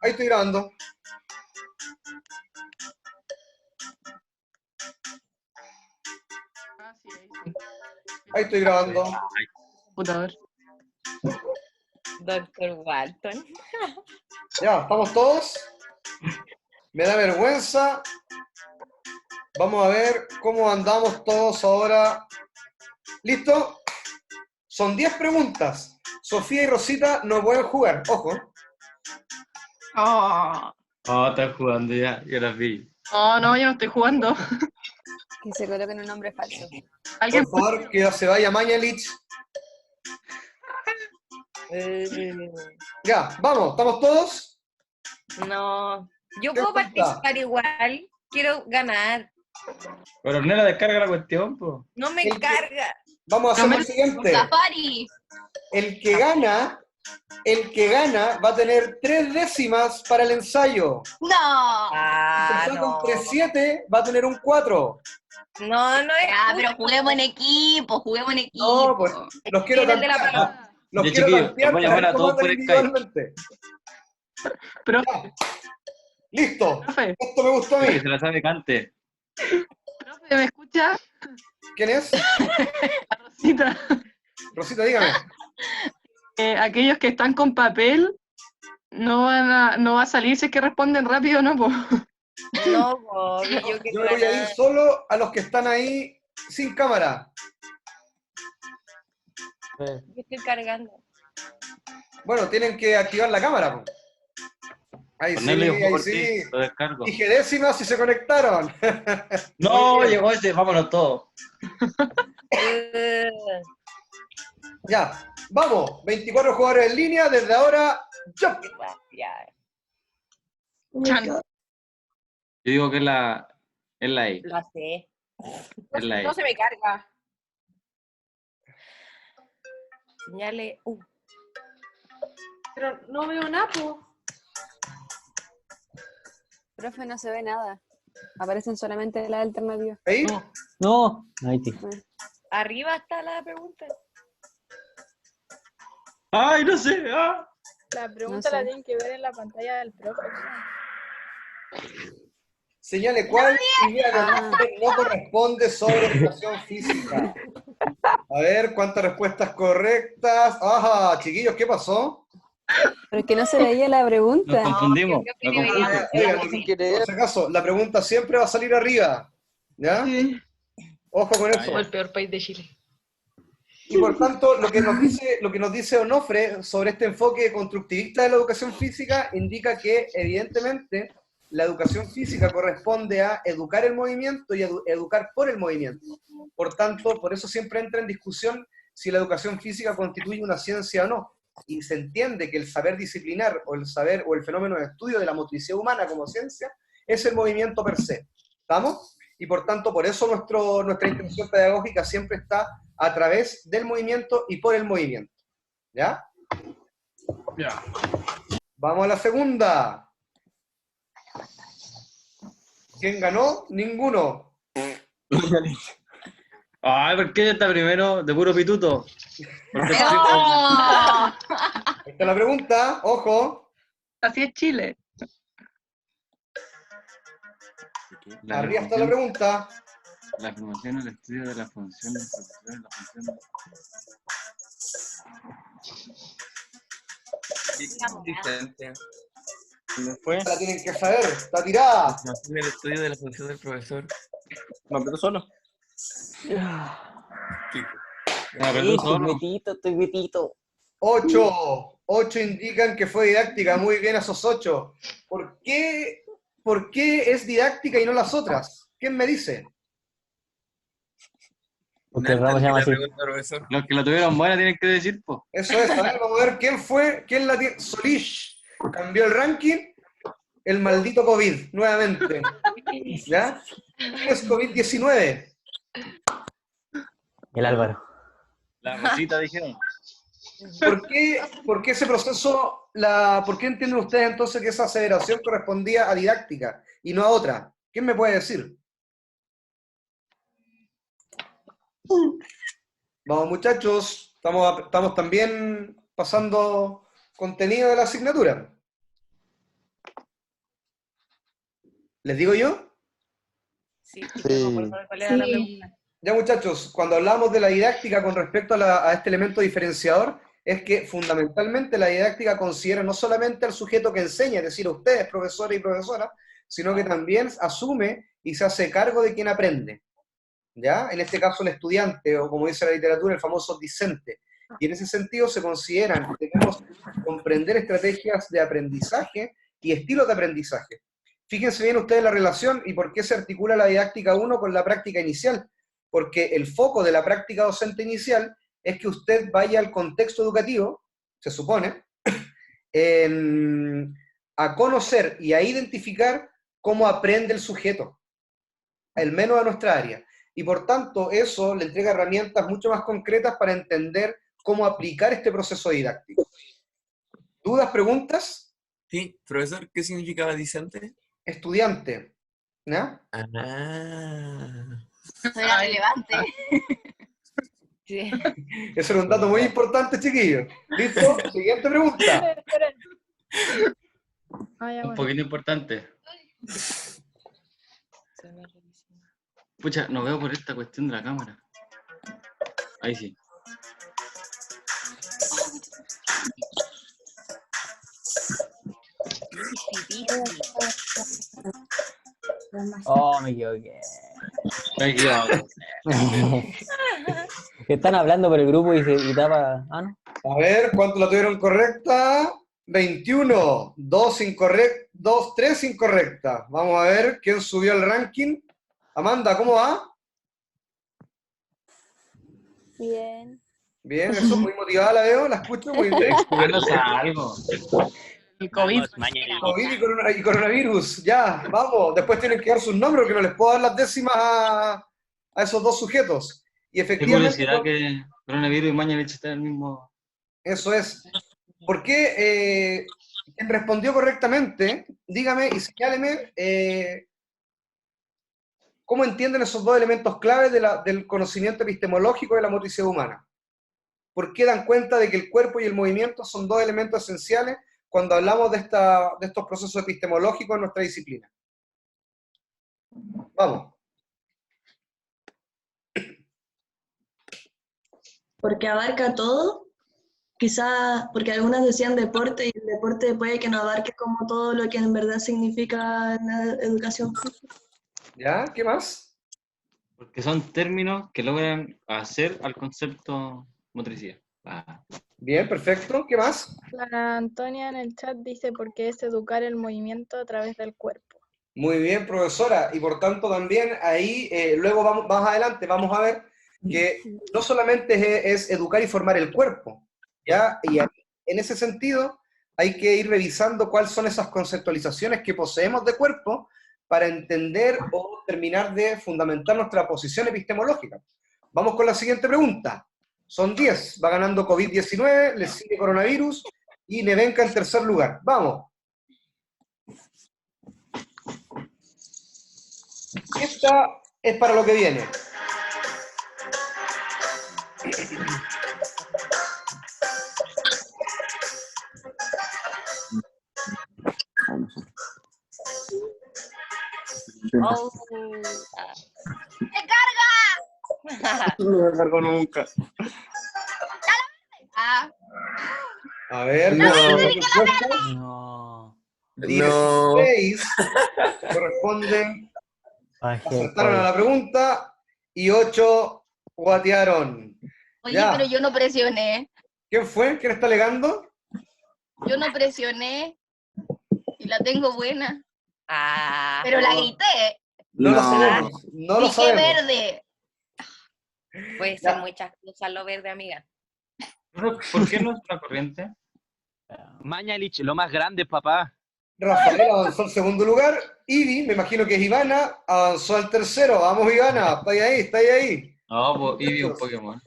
Ahí estoy grabando. Ahí estoy grabando. Computador. Doctor Walton. Ya, ¿estamos todos? Me da vergüenza. Vamos a ver cómo andamos todos ahora. ¿Listo? Son 10 preguntas. Sofía y Rosita no pueden jugar. Ojo. Oh, están jugando ya, yo las vi. no, yo no estoy jugando. Que se coloquen un nombre falso. ¿Alguien? Por favor, que se vaya Mañalich. Ya, vamos. ¿Estamos todos? No. Yo ¿Qué puedo falta? participar igual. Quiero ganar. Pero no la descarga la cuestión, po. No me El que- carga. Vamos a hacer lo siguiente. Safari. El que gana va a tener 3 décimas para el ensayo. No. Si saca un 3-7, va a tener un 4. No es. Ya, pero juguemos en equipo, No, pues los quiero ¿Quién es el de la tantear. pregunta? Los Ya, quiero chiquillos, tantear los voy a para llamar ver a cómo todos andan por individualmente. Pero, Ya. Listo. profe, Esto me gustó a Que mí. se la sabe cante. ¿me escucha? ¿Quién es? Rosita. Rosita, dígame. Aquellos que están con papel no va a salir si es que responden rápido, ¿no? Po. No, obvio, yo quiero Yo voy a ir ganar. solo a los que están ahí sin cámara. Yo estoy cargando. Bueno, tienen que activar la cámara. Po. Ahí sí, Ponerle un juego ahí por sí. ti, lo descargo. Dije décimas y se conectaron. No, Muy bien. llegó ese, vámonos todos. Ya, vamos. 24 jugadores en línea. Desde ahora, ya. Chan. Yo digo que es la I. Lo sé. Es la I. No se me carga. Señale. Pero no veo nada, po. Profe, no se ve nada. Aparecen solamente las alternativas. Ahí. No, ahí sí. Arriba está la pregunta. ¡Ay, no sé! ¡Ah! La pregunta No sé. la tienen que ver en la pantalla del profe. Señale cuál idea de no corresponde sobre educación física. A ver, ¿cuántas respuestas correctas? Ajá, chiquillos, ¿qué pasó? Pero es que no se leía la Nos pregunta. confundimos. yo Nos opino confundimos. Oigan, por si acaso, la pregunta siempre va a salir arriba. ¿Ya? Ojo con eso. O el peor país de Chile. Y por tanto, lo que nos dice Onofre sobre este enfoque constructivista de la educación física indica que, evidentemente, la educación física corresponde a educar el movimiento y educar por el movimiento. Por tanto, por eso siempre entra en discusión si la educación física constituye una ciencia o no. Y se entiende que el saber disciplinar o el saber o el fenómeno de estudio de la motricidad humana como ciencia es el movimiento per se. ¿Estamos? Y por tanto, por eso nuestra intención pedagógica siempre está a través del movimiento y por el movimiento. ¿Ya? Ya. Vamos a la segunda. ¿Quién ganó? Ninguno. Ay, ¿por qué está primero de puro pituto? Porque Esta es la pregunta. Ojo. Así es Chile. Arriba está la pregunta. La afirmación, el estudio de la función del profesor, la función. La tienen que saber. Está tirada. El estudio de la función del profesor. ¿Me apretó solo? Ah, pero Sí, tú solo. estoy metito. 8 indican que fue didáctica. Muy bien a esos 8. ¿Por qué es didáctica y no las otras? ¿Quién me dice? Porque el ramo se llama así. Los que la tuvieron buena tienen que decir, pues. Eso es. A ver, vamos a ver quién la tiene. Solish cambió el ranking. El maldito COVID, nuevamente. ¿Ya? ¿Quién es COVID-19? El Álvaro. La Rosita dijeron. ¿Por qué ese proceso, por qué entienden ustedes entonces que esa aseveración correspondía a didáctica y no a otra? ¿Quién me puede decir? Vamos muchachos, estamos también pasando contenido de la asignatura. ¿Les digo yo? Sí, Sí. ¿cuál era la Sí. pregunta? Ya muchachos, cuando hablamos de la didáctica con respecto a este elemento diferenciador, es que fundamentalmente la didáctica considera no solamente al sujeto que enseña, es decir, a ustedes, profesores y profesoras, sino que también asume y se hace cargo de quien aprende. ¿Ya? En este caso el estudiante, o como dice la literatura, el famoso discente. Y en ese sentido se consideran que debemos comprender estrategias de aprendizaje y estilos de aprendizaje. Fíjense bien ustedes la relación y por qué se articula la didáctica 1 con la práctica inicial. Porque el foco de la práctica docente inicial es que usted vaya al contexto educativo, se supone, a conocer y a identificar cómo aprende el sujeto, al menos a nuestra área. Y por tanto, eso le entrega herramientas mucho más concretas para entender cómo aplicar este proceso didáctico. ¿Dudas, preguntas? Sí, profesor, ¿qué significaba discente? Estudiante. ¿Ya? Ah. Eso era relevante. Sí. Ese era un dato muy importante, chiquillos. ¿Listo? Siguiente pregunta. Esperen. Ah, ya, Un bueno. poquito importante. Pucha, no veo por esta cuestión de la cámara. Ahí sí. Oh, me equivoqué. Ahí quedamos. Están hablando por el grupo y tapa. Ah, no. A ver, ¿cuánto la tuvieron correcta? 21. 2 incorrectas. 2, 3 incorrectas. Vamos a ver quién subió el ranking. Amanda, ¿cómo va? Bien. Bien, eso, muy motivada la veo, la escucho, muy bien. Jugándose a algo. El COVID. COVID y coronavirus, ya, vamos. Después tienen que dar sus nombres porque no les puedo dar las décimas a esos dos sujetos. Y Qué efectivamente, curiosidad que coronavirus y Mañalich están en el mismo. eso es. ¿Por qué quien respondió correctamente, dígame y señáleme cómo entienden esos dos elementos claves del conocimiento epistemológico de la motricidad humana? ¿Por qué dan cuenta de que el cuerpo y el movimiento son dos elementos esenciales cuando hablamos de estos procesos epistemológicos en nuestra disciplina? Vamos. Porque abarca todo, quizás porque algunas decían deporte y el deporte puede que no abarque como todo lo que en verdad significa la educación física. ¿Ya? ¿Qué más? Porque son términos que logran hacer al concepto motricidad. Bien, perfecto. ¿Qué más? La Antonia en el chat dice porque es educar el movimiento a través del cuerpo. Muy bien, profesora. Y por tanto también ahí, luego vamos, más adelante vamos a ver que no solamente es educar y formar el cuerpo, ¿ya? Y en ese sentido hay que ir revisando cuáles son esas conceptualizaciones que poseemos de cuerpo para entender o terminar de fundamentar nuestra posición epistemológica. Vamos con la siguiente pregunta. Son 10. Va ganando COVID-19, le sigue coronavirus y Nevenka en tercer lugar. Vamos. Esta es para lo que viene. Oh, No me cargo nunca. Ah, A ver, No. las respuestas. No. 16 corresponden, acertaron a la pregunta y 8 guatearon. oye, Ya. pero yo no presioné. ¿Quién fue? ¿Quién está alegando? Yo no presioné. Y la tengo buena. ah, Pero la grité. No lo sabemos. No lo Dije sabemos. verde. puede ser muchas cosas lo verde, amiga. ¿Por qué no es una corriente? Mañalich, lo más grande, papá. Rafael avanzó al segundo lugar. Ivy, me imagino que es Ivana, avanzó al tercero. Vamos, Ivana, está ahí, está ahí. No, pues Eevee un Pokémon.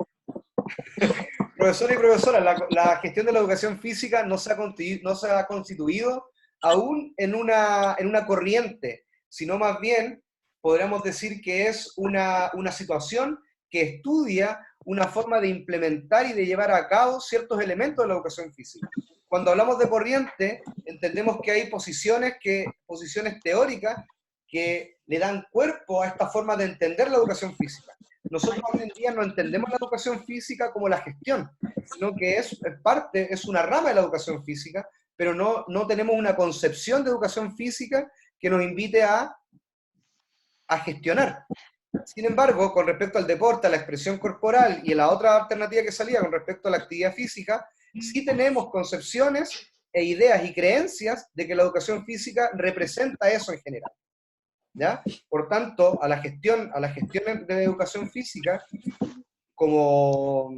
Profesor y profesora, la gestión de la educación física no se ha constituido aún en una corriente, sino más bien podríamos decir que es una situación que estudia una forma de implementar y de llevar a cabo ciertos elementos de la educación física. Cuando hablamos de corriente, entendemos que hay posiciones teóricas que le dan cuerpo a esta forma de entender la educación física. Nosotros hoy en día no entendemos la educación física como la gestión, sino que es parte, es una rama de la educación física, pero no tenemos una concepción de educación física que nos invite a gestionar. Sin embargo, con respecto al deporte, a la expresión corporal y a la otra alternativa que salía con respecto a la actividad física, sí tenemos concepciones e ideas y creencias de que la educación física representa eso en general. ¿Ya? Por tanto, a la gestión de la educación física, como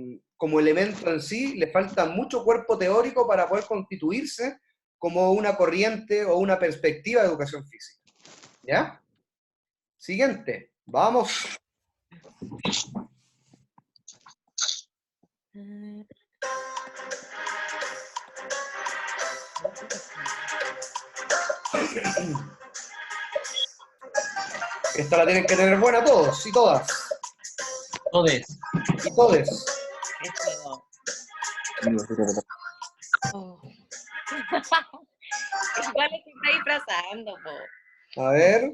elemento en sí, le falta mucho cuerpo teórico para poder constituirse como una corriente o una perspectiva de educación física. ¿Ya? Siguiente, vamos. Esta la tienen que tener buena todos y todas. Todes. Y todes. Eso. Oh. Igual es que está disfrazando, po. A ver.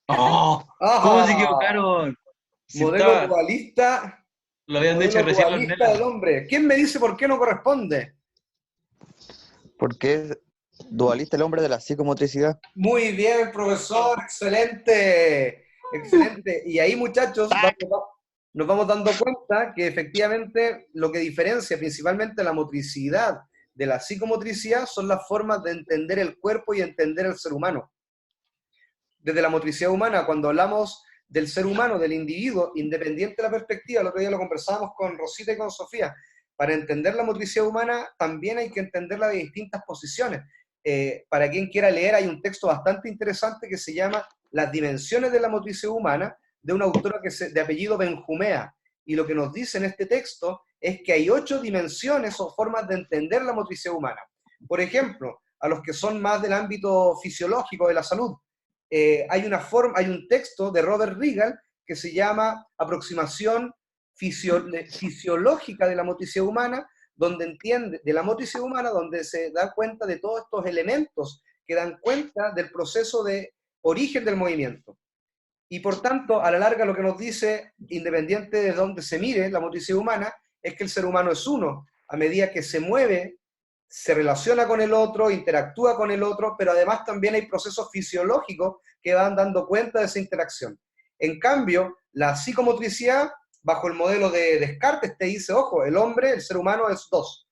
¡Oh! Ajá. ¿Cómo se equivocaron? Si Modelo estaba- dualista. Lo habían dicho Modelo recién los dualista del nenas. hombre. ¿Quién me dice por qué no corresponde? Porque es dualista el hombre de la psicomotricidad. Muy bien, profesor. Excelente. Excelente. Y ahí, muchachos, nos vamos dando cuenta que efectivamente lo que diferencia principalmente la motricidad de la psicomotricidad son las formas de entender el cuerpo y entender el ser humano. Desde la motricidad humana, cuando hablamos del ser humano, del individuo, independiente de la perspectiva, el otro día lo conversábamos con Rosita y con Sofía, para entender la motricidad humana también hay que entenderla de distintas posiciones. Para quien quiera leer, hay un texto bastante interesante que se llama Las dimensiones de la motricidad humana, de una autora de apellido Benjumea, y lo que nos dice en este texto es que hay 8 dimensiones o formas de entender la motricidad humana. Por ejemplo, a los que son más del ámbito fisiológico de la salud, hay un texto de Robert Rigel que se llama Aproximación fisiológica de la motricidad humana, donde donde se da cuenta de todos estos elementos que dan cuenta del proceso de origen del movimiento. Y por tanto, a la larga lo que nos dice, independiente de dónde se mire la motricidad humana, es que el ser humano es uno. A medida que se mueve, se relaciona con el otro, interactúa con el otro, pero además también hay procesos fisiológicos que van dando cuenta de esa interacción. En cambio, la psicomotricidad, bajo el modelo de Descartes, te dice, ojo, el hombre, el ser humano es dos.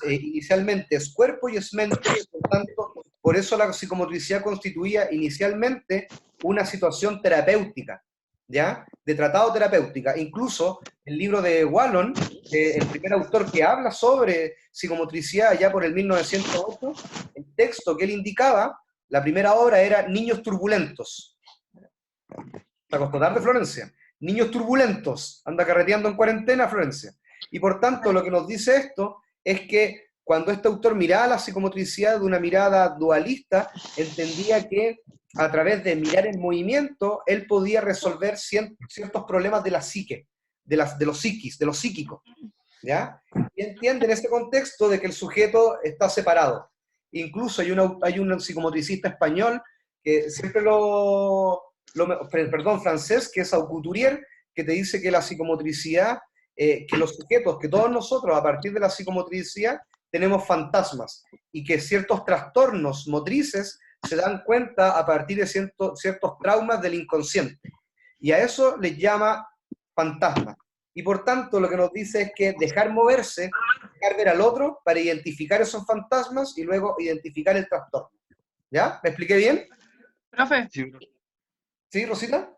Inicialmente es cuerpo y es mente, por tanto, por eso la psicomotricidad constituía inicialmente una situación terapéutica, ¿ya? De tratado terapéutica. Incluso el libro de Wallon, el primer autor que habla sobre psicomotricidad ya por el 1908, el texto que él indicaba, la primera obra era Niños turbulentos. ¿Te acostó tarde, Florencia? Niños turbulentos, anda carreteando en cuarentena, Florencia. Y por tanto, lo que nos dice esto es que cuando este autor miraba la psicomotricidad de una mirada dualista, entendía que a través de mirar el movimiento, él podía resolver ciertos problemas de la psique, de los psiquis, de lo psíquico, ¿ya? Y entiende en ese contexto de que el sujeto está separado. Incluso hay un psicomotricista español que siempre francés, que es Aucouturier, que te dice que la psicomotricidad, que los sujetos, que todos nosotros a partir de la psicomotricidad tenemos fantasmas, y que ciertos trastornos motrices se dan cuenta a partir de ciertos traumas del inconsciente. Y a eso les llama fantasma. Y por tanto lo que nos dice es que dejar moverse, dejar ver al otro para identificar esos fantasmas y luego identificar el trastorno. ¿Ya? ¿Me expliqué bien? Profe, ¿Sí, Rosita?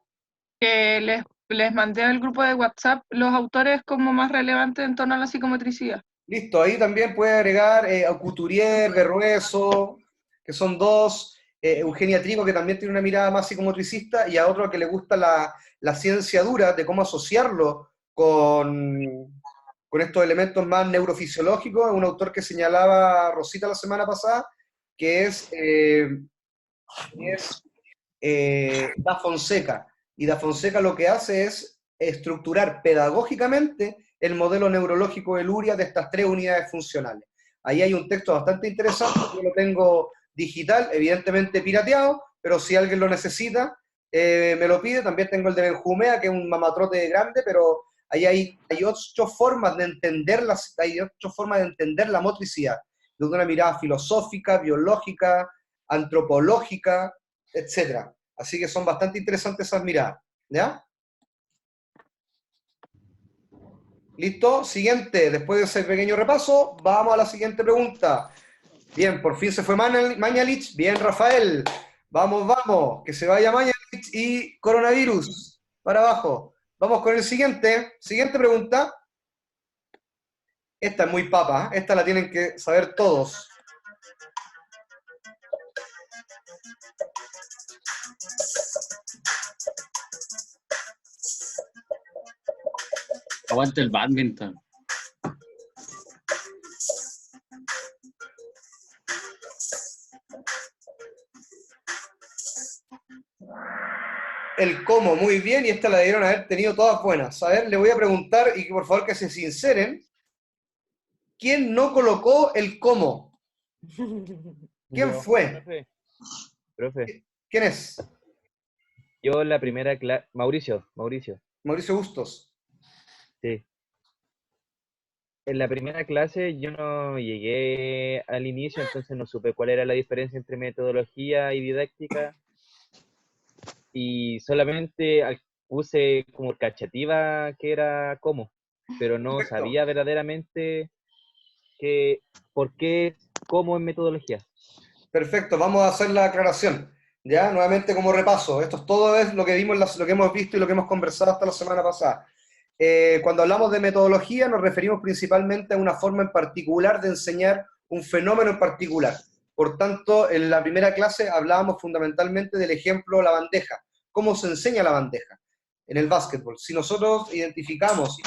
que les mandé al grupo de WhatsApp los autores como más relevantes en torno a la psicomotricidad. Listo, ahí también puede agregar a Couturier, Berrueso, que son dos, Eugenia Trigo, que también tiene una mirada más psicomotricista, y a otro que le gusta la ciencia dura, de cómo asociarlo con estos elementos más neurofisiológicos. Un autor que señalaba Rosita la semana pasada, que es Da Fonseca. Y Da Fonseca lo que hace es estructurar pedagógicamente el modelo neurológico de Luria de estas 3 unidades funcionales. Ahí hay un texto bastante interesante, yo lo tengo digital, evidentemente pirateado, pero si alguien lo necesita, me lo pide. También tengo el de Benjumea, que es un mamatrote grande, pero ahí hay 8 formas de entender la motricidad, desde una mirada filosófica, biológica, antropológica, etc. Así que son bastante interesantes esas miradas, ¿ya? ¿Listo? Siguiente, después de ese pequeño repaso, vamos a la siguiente pregunta. Bien, por fin se fue Mañalich. Bien, Rafael. Vamos, vamos, que se vaya Mañalich y coronavirus. Para abajo. Vamos con el siguiente. Siguiente pregunta. Esta es muy papa, esta la tienen que saber todos. Aguanta el badminton. El cómo, muy bien, y esta la debieron haber tenido todas buenas. A ver, le voy a preguntar, y que por favor que se sinceren, ¿quién no colocó el cómo? ¿Quién Yo. fue? Profe, ¿Quién es? yo en la primera clase, Mauricio, Mauricio Bustos. sí. En la primera clase yo no llegué al inicio, entonces no supe cuál era la diferencia entre metodología y didáctica. Y solamente puse como cachativa que era cómo, pero no Perfecto. sabía verdaderamente por qué cómo en metodología. Perfecto, vamos a hacer la aclaración. Ya, nuevamente como repaso. Esto es todo lo que vimos, lo que hemos visto y lo que hemos conversado hasta la semana pasada. Cuando hablamos de metodología nos referimos principalmente a una forma en particular de enseñar un fenómeno en particular. Por tanto, en la primera clase hablábamos fundamentalmente del ejemplo la bandeja. ¿Cómo se enseña la bandeja en el básquetbol? Si nosotros identificamos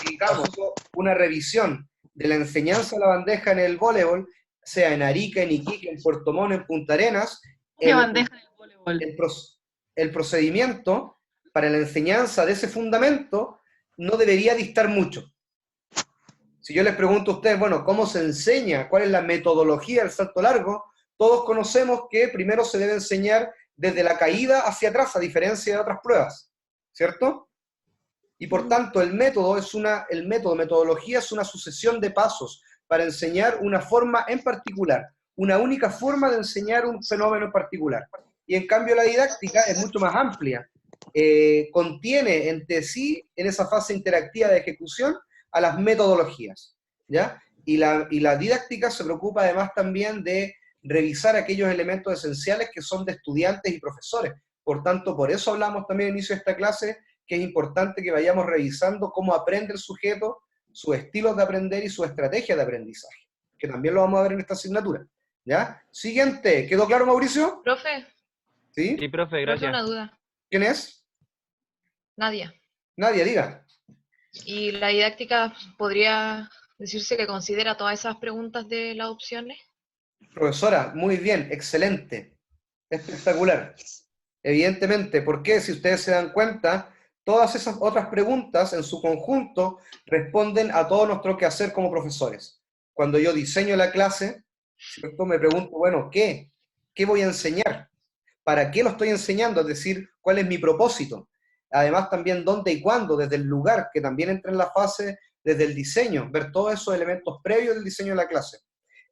una revisión de la enseñanza de la bandeja en el voleibol, sea en Arica, en Iquique, en Puerto Montt, en Punta Arenas, ¿Qué bandeja del voleibol? el procedimiento para la enseñanza de ese fundamento no debería distar mucho. Si yo les pregunto a ustedes, bueno, ¿cómo se enseña? ¿Cuál es la metodología del salto largo? Todos conocemos que primero se debe enseñar desde la caída hacia atrás, a diferencia de otras pruebas, ¿cierto? Y por tanto, metodología es una sucesión de pasos para enseñar una forma en particular, una única forma de enseñar un fenómeno en particular. Y en cambio la didáctica es mucho más amplia. Contiene entre sí, en esa fase interactiva de ejecución, a las metodologías, ¿ya? Y la didáctica se preocupa además también de revisar aquellos elementos esenciales que son de estudiantes y profesores. Por tanto, por eso hablamos también al inicio de esta clase, que es importante que vayamos revisando cómo aprende el sujeto, sus estilos de aprender y su estrategia de aprendizaje, que también lo vamos a ver en esta asignatura, ¿ya? Siguiente, ¿quedó claro, Mauricio? Profe, ¿Sí? Sí, profe, profe, gracias. una duda. ¿Quién es? Nadia. Nadia, diga. ¿Y la didáctica podría decirse que considera todas esas preguntas de las opciones? Profesora, muy bien, excelente, espectacular. Evidentemente, porque si ustedes se dan cuenta, todas esas otras preguntas en su conjunto responden a todo nuestro quehacer como profesores. Cuando yo diseño la clase, ¿cierto? Me pregunto, bueno, ¿qué voy a enseñar? ¿Para qué lo estoy enseñando? Es decir, ¿cuál es mi propósito? Además también dónde y cuándo, desde el lugar, que también entra en la fase desde el diseño, ver todos esos elementos previos del diseño de la clase.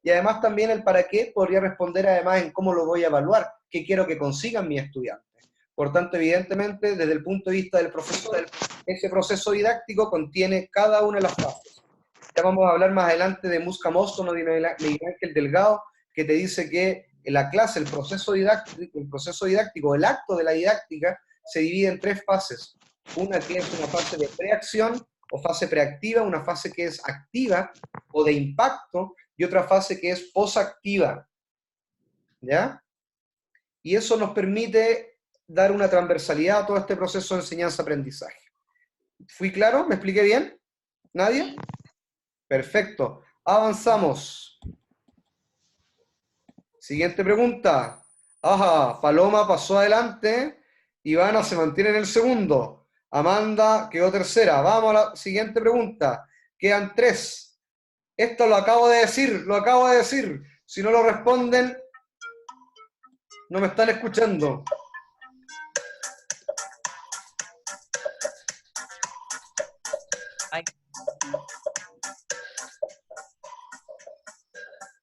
Y además también el para qué podría responder además en cómo lo voy a evaluar, qué quiero que consigan mis estudiantes. Por tanto, evidentemente, desde el punto de vista del profesor, ese proceso didáctico contiene cada una de las fases. Ya vamos a hablar más adelante de Musca Móstono, de Miguel Ángel Delgado, que te dice que en la clase, el proceso didáctico, el acto de la didáctica, se divide en 3 fases. Una que es una fase de preacción o fase preactiva, una fase que es activa o de impacto, y otra fase que es posactiva, ¿ya? Y eso nos permite dar una transversalidad a todo este proceso de enseñanza-aprendizaje. ¿Fui claro? ¿Me expliqué bien? ¿Nadie? Perfecto. Avanzamos. Siguiente pregunta. Ajá, Paloma pasó adelante. Ivana se mantiene en el segundo. Amanda quedó tercera. Vamos a la siguiente pregunta. Quedan 3. Esto lo acabo de decir. Si no lo responden, no me están escuchando. Ay,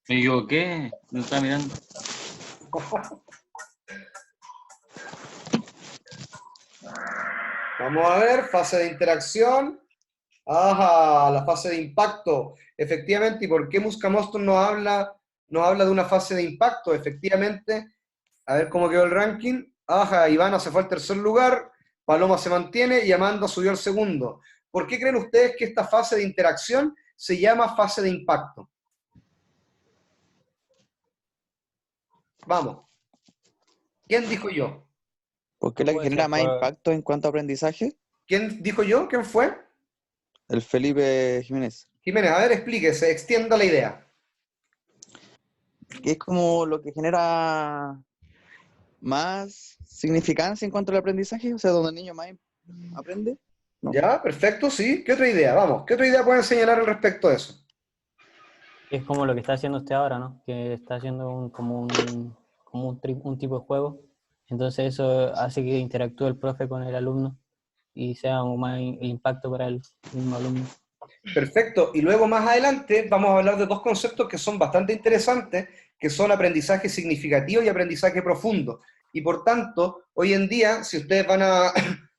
Me equivoqué, no estaba mirando. Vamos a ver, fase de interacción. Ajá, la fase de impacto. Efectivamente, ¿y por qué Muscamoston nos habla de una fase de impacto? Efectivamente, a ver cómo quedó el ranking. Ajá, Ivana se fue al tercer lugar, Paloma se mantiene y Amanda subió al segundo. ¿Por qué creen ustedes que esta fase de interacción se llama fase de impacto? Vamos. ¿Quién dijo yo? ¿Porque es la que Puede genera ser más por- impacto en cuanto a aprendizaje? ¿Quién dijo yo? ¿Quién fue? El Felipe Jiménez. Jiménez, a ver, explíquese, extienda la idea. Que es como lo que genera más significancia en cuanto al aprendizaje, o sea, donde el niño más aprende. No. Ya, perfecto, sí. ¿Qué otra idea? Vamos, ¿qué otra idea pueden señalar al respecto de eso? Es como lo que está haciendo usted ahora, ¿no? Que está haciendo un tipo de juego. Entonces eso hace que interactúe el profe con el alumno y sea un más impacto para el mismo alumno. Perfecto. Y luego más adelante vamos a hablar de dos conceptos que son bastante interesantes, que son aprendizaje significativo y aprendizaje profundo. Y por tanto, hoy en día, si ustedes van a,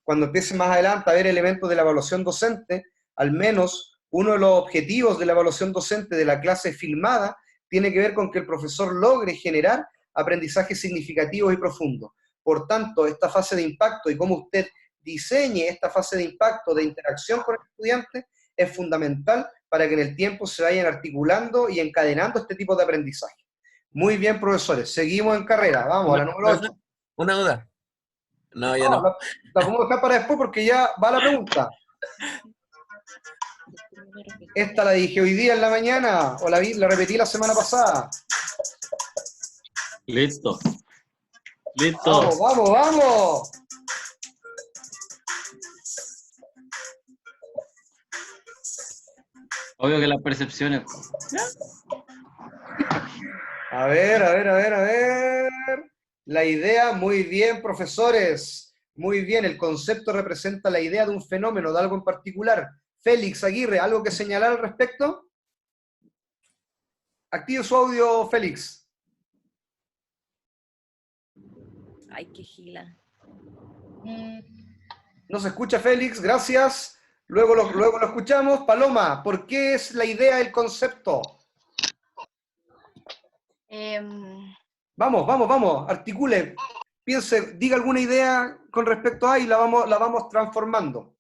cuando empiecen más adelante a ver elementos de la evaluación docente, al menos uno de los objetivos de la evaluación docente de la clase filmada tiene que ver con que el profesor logre generar aprendizaje significativo y profundo. Por tanto, esta fase de impacto y cómo usted diseñe esta fase de impacto, de interacción con el estudiante, es fundamental para que en el tiempo se vayan articulando y encadenando este tipo de aprendizaje. Muy bien, profesores. Seguimos en carrera. Vamos a la número 8. Una duda. No, ya No, no. la podemos dejar para después porque ya va la pregunta. Esta la dije hoy día en la mañana o la repetí la semana pasada. Listo. Listo. Vamos, vamos, vamos. Obvio que las percepciones. A ver, a ver, a ver, a ver. La idea, muy bien, profesores. Muy bien, el concepto representa la idea de un fenómeno, de algo en particular. Félix Aguirre, ¿algo que señalar al respecto? Active su audio, Félix. ay, qué gila. No se escucha, Félix, gracias. Luego lo escuchamos. Paloma, ¿por qué es la idea del concepto? Vamos, vamos, vamos, articule, piense, diga alguna idea con respecto a y la vamos transformando.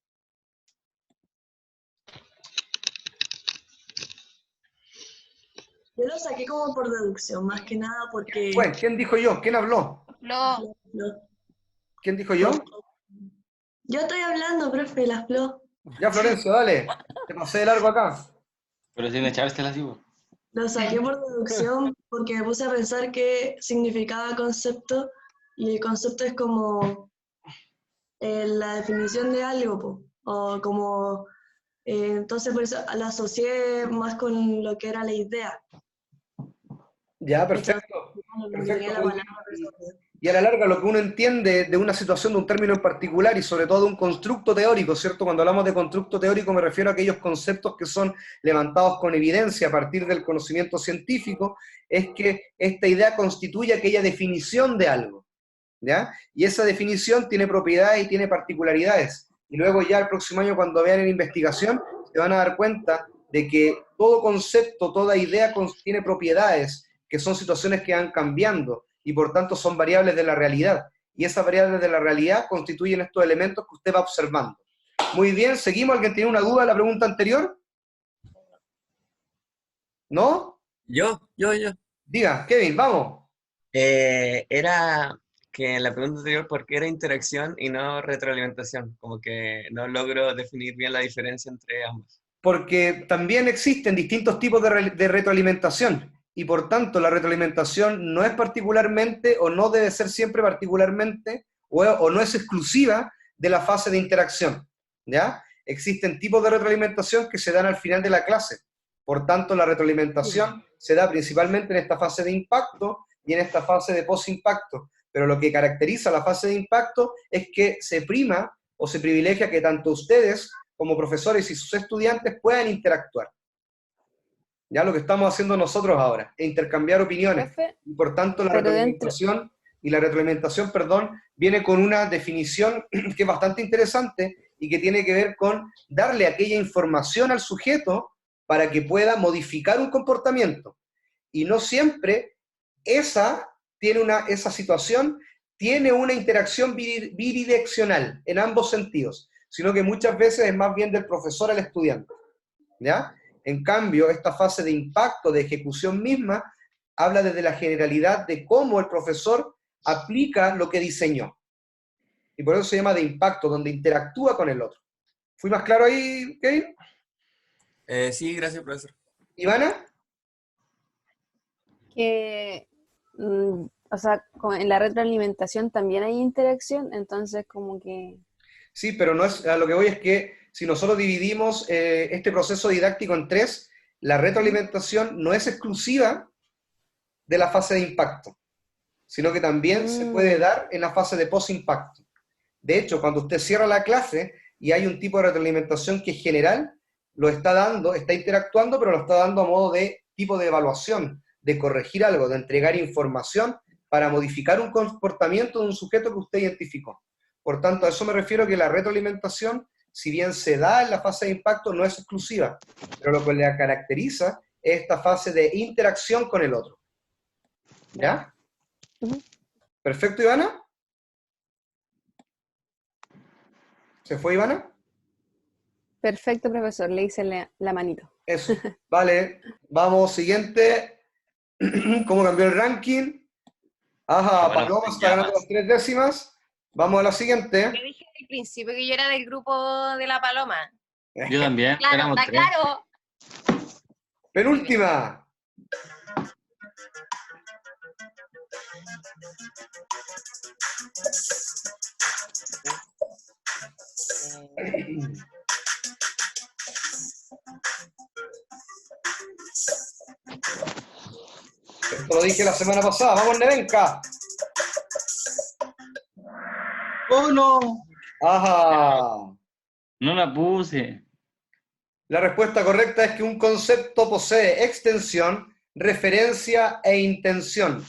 Yo lo saqué como por deducción, más que nada porque... Bueno, ¿quién dijo yo? ¿Quién habló? No. ¿Quién dijo yo? Yo estoy hablando, profe, las Flo. Ya, Florencio, dale. Te pasé de largo acá. Pero sin echárselas, digo. Lo saqué por deducción porque me puse a pensar qué significaba concepto y el concepto es como la definición de algo, po, o como... entonces por eso la asocié más con lo que era la idea. Ya, perfecto. Tenía la palabra. Y a la larga lo que uno entiende de una situación, de un término en particular y sobre todo de un constructo teórico, ¿cierto? Cuando hablamos de constructo teórico me refiero a aquellos conceptos que son levantados con evidencia a partir del conocimiento científico, es que esta idea constituye aquella definición de algo, ¿ya? Y esa definición tiene propiedades y tiene particularidades. Y luego ya el próximo año cuando vean en investigación se van a dar cuenta de que todo concepto, toda idea tiene propiedades, que son situaciones que van cambiando, y por tanto son variables de la realidad. Y esas variables de la realidad constituyen estos elementos que usted va observando. Muy bien, seguimos. ¿Alguien tiene una duda de la pregunta anterior? ¿No? Yo. Diga, Kevin, vamos. Era que en la pregunta anterior, ¿por qué era interacción y no retroalimentación? Como que no logro definir bien la diferencia entre ambos. Porque también existen distintos tipos de retroalimentación. Y por tanto, la retroalimentación no es particularmente, o no debe ser siempre particularmente, o no es exclusiva de la fase de interacción, ¿ya? Existen tipos de retroalimentación que se dan al final de la clase. Por tanto, la retroalimentación se da principalmente en esta fase de impacto y en esta fase de post-impacto. Pero lo que caracteriza la fase de impacto es que se prima o se privilegia que tanto ustedes como profesores y sus estudiantes puedan interactuar. Ya lo que estamos haciendo nosotros ahora, es intercambiar opiniones. Profe, Y por tanto, la pero dentro, retroalimentación, viene con una definición que es bastante interesante y que tiene que ver con darle aquella información al sujeto para que pueda modificar un comportamiento. Y no siempre esa situación tiene una interacción bidireccional en ambos sentidos, sino que muchas veces es más bien del profesor al estudiante. ¿Ya? En cambio, esta fase de impacto, de ejecución misma, habla desde la generalidad de cómo el profesor aplica lo que diseñó. Y por eso se llama de impacto, donde interactúa con el otro. ¿Fui más claro ahí, Kevin? Sí, gracias, profesor. ¿Ivana? que, o sea, en la retroalimentación también hay interacción, entonces como que... Sí, pero no es, a lo que voy es que si nosotros dividimos este proceso didáctico en tres, la retroalimentación no es exclusiva de la fase de impacto, sino que también se puede dar en la fase de post-impacto. De hecho, cuando usted cierra la clase y hay un tipo de retroalimentación que es general, lo está dando, está interactuando, pero lo está dando a modo de tipo de evaluación, de corregir algo, de entregar información para modificar un comportamiento de un sujeto que usted identificó. Por tanto, a eso me refiero que la retroalimentación, si bien se da en la fase de impacto, no es exclusiva, pero lo que la caracteriza es esta fase de interacción con el otro. ¿Ya? ¿Perfecto, Ivana? ¿Se fue, Ivana? Perfecto, profesor, le hice la manito. Eso, vale. Vamos, siguiente. ¿Cómo cambió el ranking? Ajá, Paloma está ganando las 3 décimas. Vamos a la siguiente. Yo dije al principio que yo era del grupo de la Paloma. Yo también. Claro, éramos está 3. claro. Penúltima. Esto lo dije la semana pasada. ¡Vamos, Nevenka! ¡Oh, no! ¡Ajá! No la puse. La respuesta correcta es que un concepto posee extensión, referencia e intención.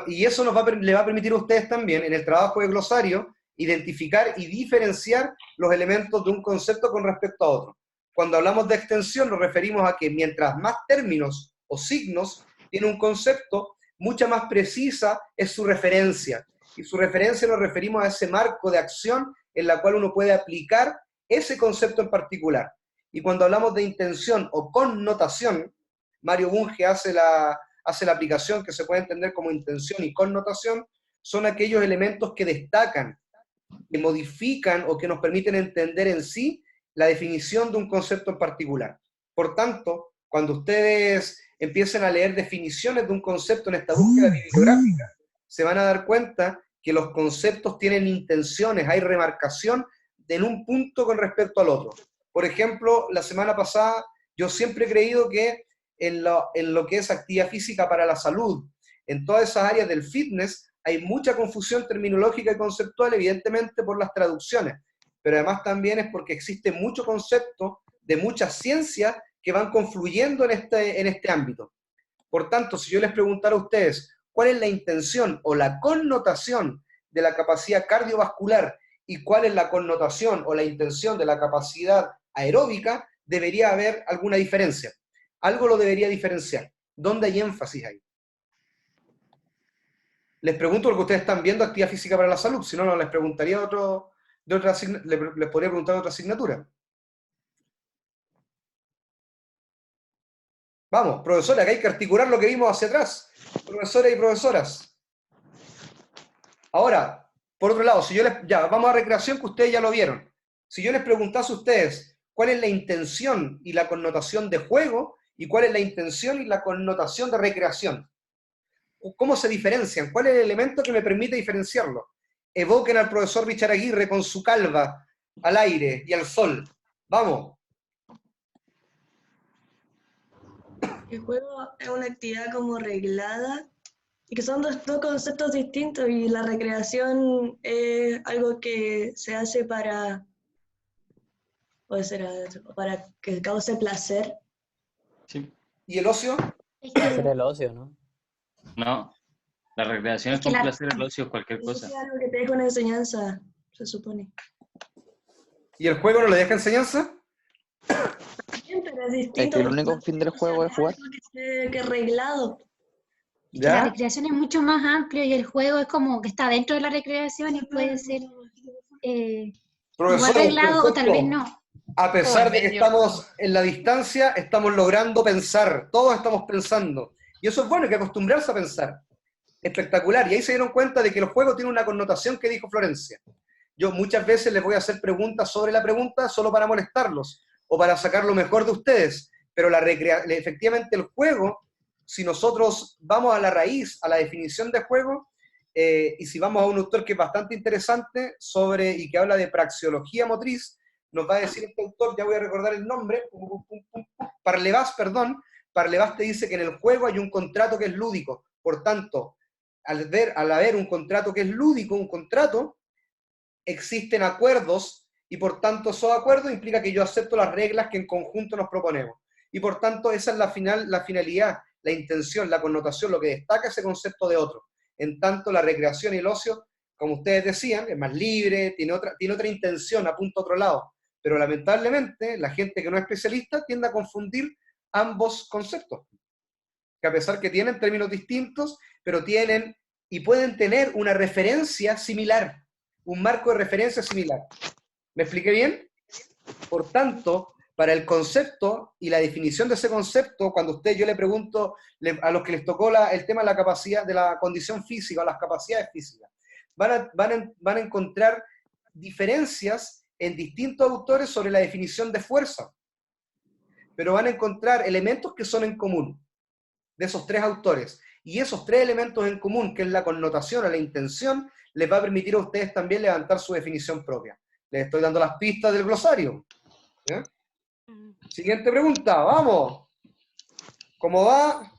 Y eso le va a permitir a ustedes también, en el trabajo de glosario, identificar y diferenciar los elementos de un concepto con respecto a otro. Cuando hablamos de extensión nos referimos a que mientras más términos o signos tiene un concepto, mucha más precisa es su referencia. Y su referencia nos referimos a ese marco de acción en la cual uno puede aplicar ese concepto en particular. Y cuando hablamos de intención o connotación, Mario Bunge hace la aplicación que se puede entender como intención y connotación, son aquellos elementos que destacan, que modifican o que nos permiten entender en sí la definición de un concepto en particular. Por tanto, cuando ustedes empiecen a leer definiciones de un concepto en esta búsqueda bibliográfica, se van a dar cuenta que los conceptos tienen intenciones, hay remarcación en un punto con respecto al otro. Por ejemplo, la semana pasada yo siempre he creído que en lo que es actividad física para la salud, en todas esas áreas del fitness, hay mucha confusión terminológica y conceptual, evidentemente por las traducciones, pero además también es porque existe mucho concepto de muchas ciencias que van confluyendo en este ámbito. Por tanto, si yo les preguntara a ustedes cuál es la intención o la connotación de la capacidad cardiovascular y cuál es la connotación o la intención de la capacidad aeróbica, debería haber alguna diferencia. Algo lo debería diferenciar. ¿Dónde hay énfasis ahí? Les pregunto porque ustedes están viendo actividad física para la salud, si no, no les preguntaría les podría preguntar otra asignatura. Vamos, profesora, que hay que articular lo que vimos hacia atrás. Profesores y profesoras. Ahora, por otro lado, vamos a recreación que ustedes ya lo vieron. Si yo les preguntase a ustedes cuál es la intención y la connotación de juego y cuál es la intención y la connotación de recreación, ¿cómo se diferencian? ¿Cuál es el elemento que me permite diferenciarlo? Evoquen al profesor Richard Aguirre con su calva al aire y al sol. Vamos. El juego es una actividad como reglada y que son dos conceptos distintos, y la recreación es algo que se hace para ¿O será para que cause placer? Sí. ¿Y el ocio? Hacer el ocio, ¿no? No. La recreación es Es que con la- placer, el ocio es cualquier Eso cosa. es algo que te deja una enseñanza, se supone. ¿Y el juego no le deja enseñanza? Bien, pero es Es distinto. que el porque único fin del juego es jugar. que reglado. Es que la ¿Ya? recreación es mucho más amplio y el juego es como que está dentro de la recreación y puede ser igual Profesor, reglado o tal vez perfecto. no. A pesar en de que medio. estamos en la distancia, estamos logrando pensar. Todos estamos pensando. Y eso es bueno, hay que acostumbrarse a pensar. Espectacular. Y ahí se dieron cuenta de que el juego tiene una connotación que dijo Florencia. Yo muchas veces les voy a hacer preguntas sobre la pregunta solo para molestarlos o para sacar lo mejor de ustedes. Pero efectivamente el juego, si nosotros vamos a la raíz, a la definición de juego, y si vamos a un autor que es bastante interesante y que habla de praxeología motriz, nos va a decir este autor, ya voy a recordar el nombre, Parlevas te dice que en el juego hay un contrato que es lúdico. Por tanto, al haber un contrato que es lúdico, un contrato, existen acuerdos, y por tanto esos acuerdos implica que yo acepto las reglas que en conjunto nos proponemos. Y por tanto esa es la finalidad, la intención, la connotación, lo que destaca ese concepto de otro. En tanto la recreación y el ocio, como ustedes decían, es más libre, tiene otra intención, apunta a otro lado. Pero lamentablemente la gente que no es especialista tiende a confundir ambos conceptos, que a pesar que tienen términos distintos, pero tienen y pueden tener una referencia similar, un marco de referencia similar. ¿Me expliqué bien? Por tanto, para el concepto y la definición de ese concepto, cuando yo le pregunto a los que les tocó el tema de la capacidad, de la condición física o las capacidades físicas, van a encontrar diferencias en distintos autores sobre la definición de fuerza, pero van a encontrar elementos que son en común de esos tres autores. Y esos tres elementos en común, que es la connotación o la intención, les va a permitir a ustedes también levantar su definición propia. Les estoy dando las pistas del glosario. ¿Ya? Siguiente pregunta, vamos. ¿Cómo va?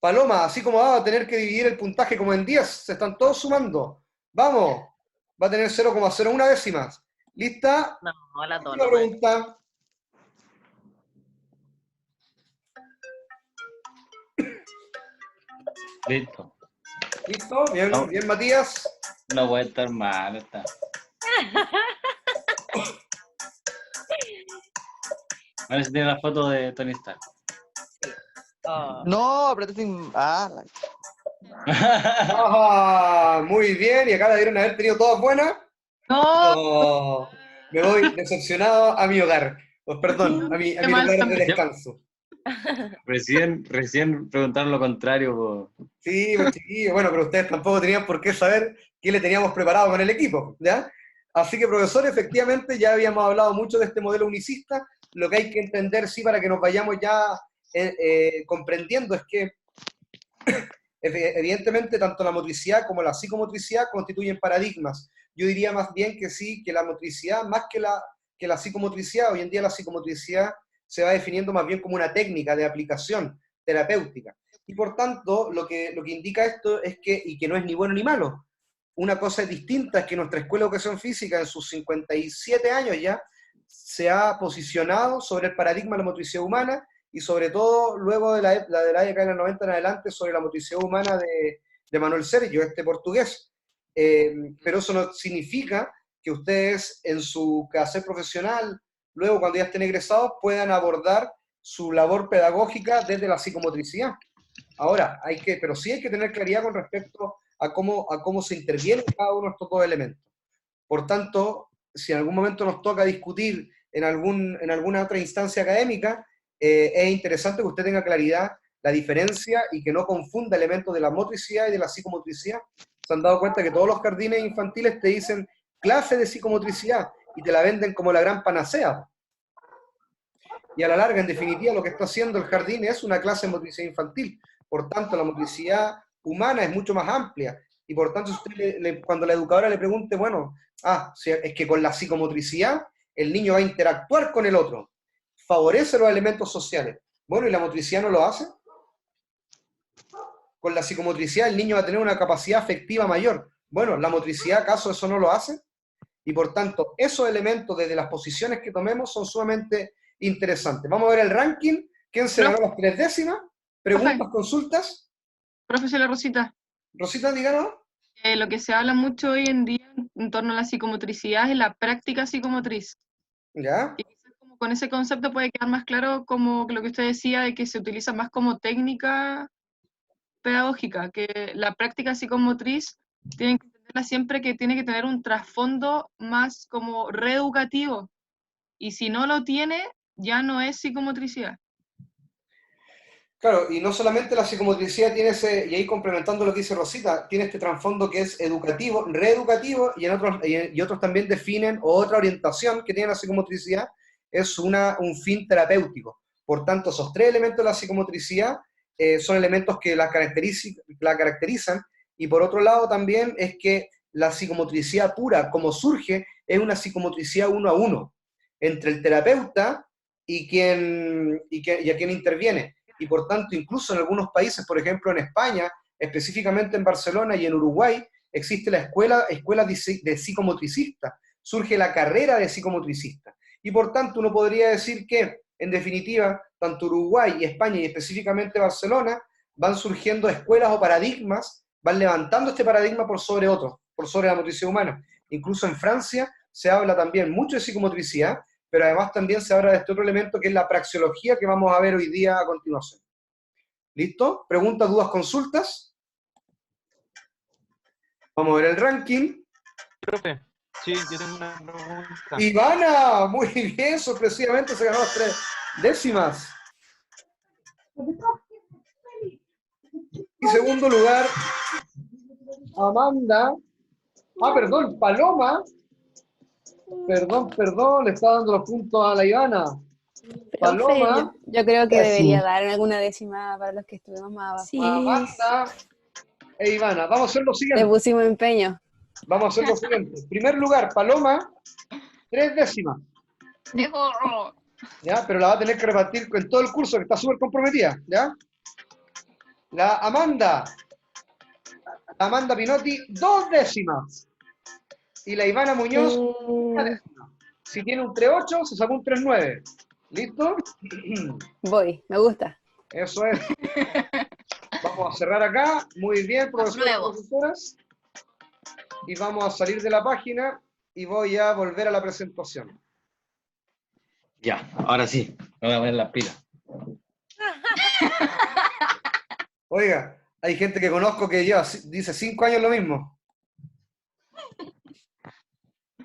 Paloma, así como va a tener que dividir el puntaje como en 10. Se están todos sumando. Vamos. Va a tener 0,01 décimas. ¿Lista? No, la Última pregunta. Listo. ¿Listo? Bien, No. bien, Matías. No puede estar mal esta. Ahora sí tiene la foto de Tony Stark. No, apreté sin. Ah, muy bien, y acá la dieron haber tenido todas buenas. No. Me voy decepcionado a mi hogar. Pues perdón, a mi lugar de descanso. Recién preguntaron lo contrario. Po. Sí, pues chiquillos, bueno, pero ustedes tampoco tenían por qué saber qué le teníamos preparado con el equipo, ¿ya? Así que, profesor, efectivamente ya habíamos hablado mucho de este modelo unicista. Lo que hay que entender, sí, para que nos vayamos ya comprendiendo es que evidentemente tanto la motricidad como la psicomotricidad constituyen paradigmas. Yo diría más bien que sí, que la motricidad, más que la psicomotricidad, hoy en día la psicomotricidad se va definiendo más bien como una técnica de aplicación terapéutica. Y por tanto, lo que indica esto es que, y que no es ni bueno ni malo, una cosa distinta es que nuestra Escuela de Educación Física en sus 57 años ya se ha posicionado sobre el paradigma de la motricidad humana y sobre todo luego de la década de los 90 en adelante sobre la motricidad humana de Manuel Sergio, este portugués. Pero eso no significa que ustedes en su quehacer profesional, luego cuando ya estén egresados, puedan abordar su labor pedagógica desde la psicomotricidad. Ahora, pero sí hay que tener claridad con respecto a cómo se interviene cada uno de estos dos elementos. Por tanto, si en algún momento nos toca discutir en alguna otra instancia académica, es interesante que usted tenga claridad la diferencia y que no confunda elementos de la motricidad y de la psicomotricidad. Se han dado cuenta que todos los jardines infantiles te dicen clase de psicomotricidad y te la venden como la gran panacea. Y a la larga, en definitiva, lo que está haciendo el jardín es una clase de motricidad infantil. Por tanto, la motricidad humana es mucho más amplia. Y por tanto, cuando la educadora le pregunte, bueno, es que con la psicomotricidad el niño va a interactuar con el otro, favorece los elementos sociales. Bueno, ¿y la motricidad no lo hace? Con la psicomotricidad el niño va a tener una capacidad afectiva mayor. Bueno, ¿la motricidad acaso eso no lo hace? Y por tanto, esos elementos desde las posiciones que tomemos son sumamente interesantes. Vamos a ver el ranking. ¿Quién se ganó las 3 décimas? ¿Preguntas, consultas? Profesora Rosita. Rosita, díganos. Lo que se habla mucho hoy en día en torno a la psicomotricidad es la práctica psicomotriz. ¿Ya? Y quizás como con ese concepto puede quedar más claro como lo que usted decía de que se utiliza más como técnica pedagógica, que la práctica psicomotriz tienen que entenderla siempre que tiene que tener un trasfondo más como reeducativo. Y si no lo tiene, ya no es psicomotricidad. Claro, y no solamente la psicomotricidad tiene ese, y ahí complementando lo que dice Rosita, tiene este trasfondo que es educativo, reeducativo, y otros también definen, o otra orientación que tiene la psicomotricidad, es un fin terapéutico. Por tanto, esos 3 elementos de la psicomotricidad son elementos que la caracterizan, y por otro lado también es que la psicomotricidad pura, como surge, es una psicomotricidad 1 a 1, entre el terapeuta y a quien interviene. Y por tanto, incluso en algunos países, por ejemplo en España, específicamente en Barcelona y en Uruguay, existe la escuela de psicomotricista, surge la carrera de psicomotricista. Y por tanto, uno podría decir que, en definitiva, tanto Uruguay y España, y específicamente Barcelona, van surgiendo escuelas o paradigmas, van levantando este paradigma por sobre otros, por sobre la motricidad humana. Incluso en Francia se habla también mucho de psicomotricidad, pero además también se habla de este otro elemento que es la praxeología que vamos a ver hoy día a continuación. ¿Listo? ¿Preguntas, dudas, consultas? Vamos a ver el ranking. Profe, sí, yo tengo una pregunta. Ivana, muy bien, sorpresivamente se ganó las 3 décimas. Y segundo lugar, Amanda. Perdón, Paloma. Perdón, le está dando los puntos a la Ivana. Paloma. Yo creo que debería dar alguna décima para los que estuvimos más abajo. Sí. Amanda e Ivana. Vamos a hacer lo siguiente. Le pusimos empeño. Vamos a hacer lo siguiente. En primer lugar, Paloma, 3 décimas. ¿Ya? Pero la va a tener que repartir en todo el curso, que está súper comprometida. ¿Ya? La Amanda Pinotti, 2 décimas. Y la Ivana Muñoz, 1 décima. Si tiene un 3.8, se sacó un 3.9. ¿Listo? Voy, me gusta. Eso es. Vamos a cerrar acá. Muy bien, profesores y profesoras. Y vamos a salir de la página y voy a volver a la presentación. Ya, ahora sí, me voy a poner las pilas. Oiga, hay gente que conozco que dice 5 años lo mismo.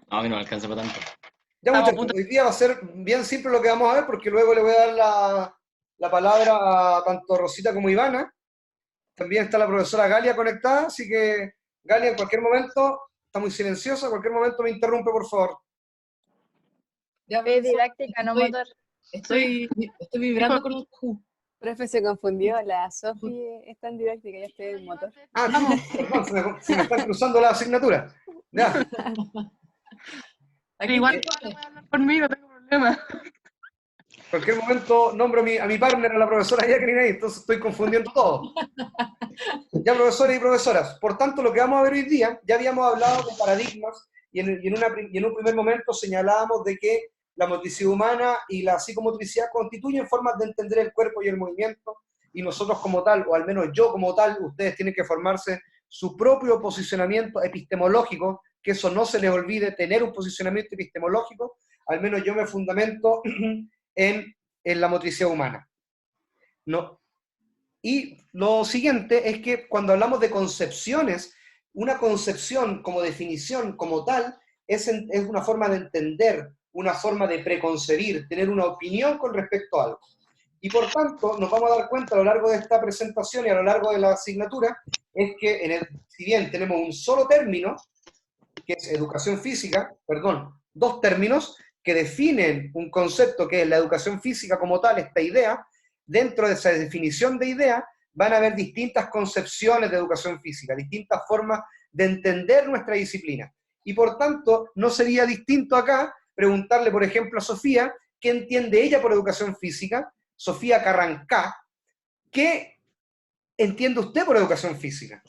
No, a mí no me alcanza para tanto. Ya, muchachos, hoy día va a ser bien simple lo que vamos a ver, porque luego le voy a dar la palabra a tanto Rosita como Ivana. También está la profesora Galia conectada, así que Galia en cualquier momento, está muy silenciosa, en cualquier momento me interrumpe, por favor. Ya es didáctica, no motor. Estoy vibrando con el Q. Profe, se confundió, la Sofi es tan didáctica, ya estoy en motor. Perdón, se me están cruzando las asignaturas. Ya. Igual voy a hablar por mí, no tengo problema. En cualquier momento nombro a mi partner, a la profesora Jacqueline ahí, entonces estoy confundiendo todo. Ya, profesores y profesoras, por tanto, lo que vamos a ver hoy día, ya habíamos hablado de paradigmas, y en un primer momento señalábamos de que la motricidad humana y la psicomotricidad constituyen formas de entender el cuerpo y el movimiento, y nosotros como tal, o al menos yo como tal, ustedes tienen que formarse su propio posicionamiento epistemológico, que eso no se les olvide, tener un posicionamiento epistemológico. Al menos yo me fundamento en la motricidad humana. No. Y lo siguiente es que cuando hablamos de concepciones, una concepción como definición, como tal, es una forma de entender, una forma de preconcebir, tener una opinión con respecto a algo. Y por tanto, nos vamos a dar cuenta a lo largo de esta presentación y a lo largo de la asignatura, es que si bien tenemos un solo término, que es educación física, dos términos que definen un concepto que es la educación física como tal, esta idea. Dentro de esa definición de idea van a haber distintas concepciones de educación física, distintas formas de entender nuestra disciplina. Y por tanto, no sería distinto acá preguntarle, por ejemplo, a Sofía, ¿qué entiende ella por educación física? Sofía Carrancá, ¿qué entiende usted por educación física?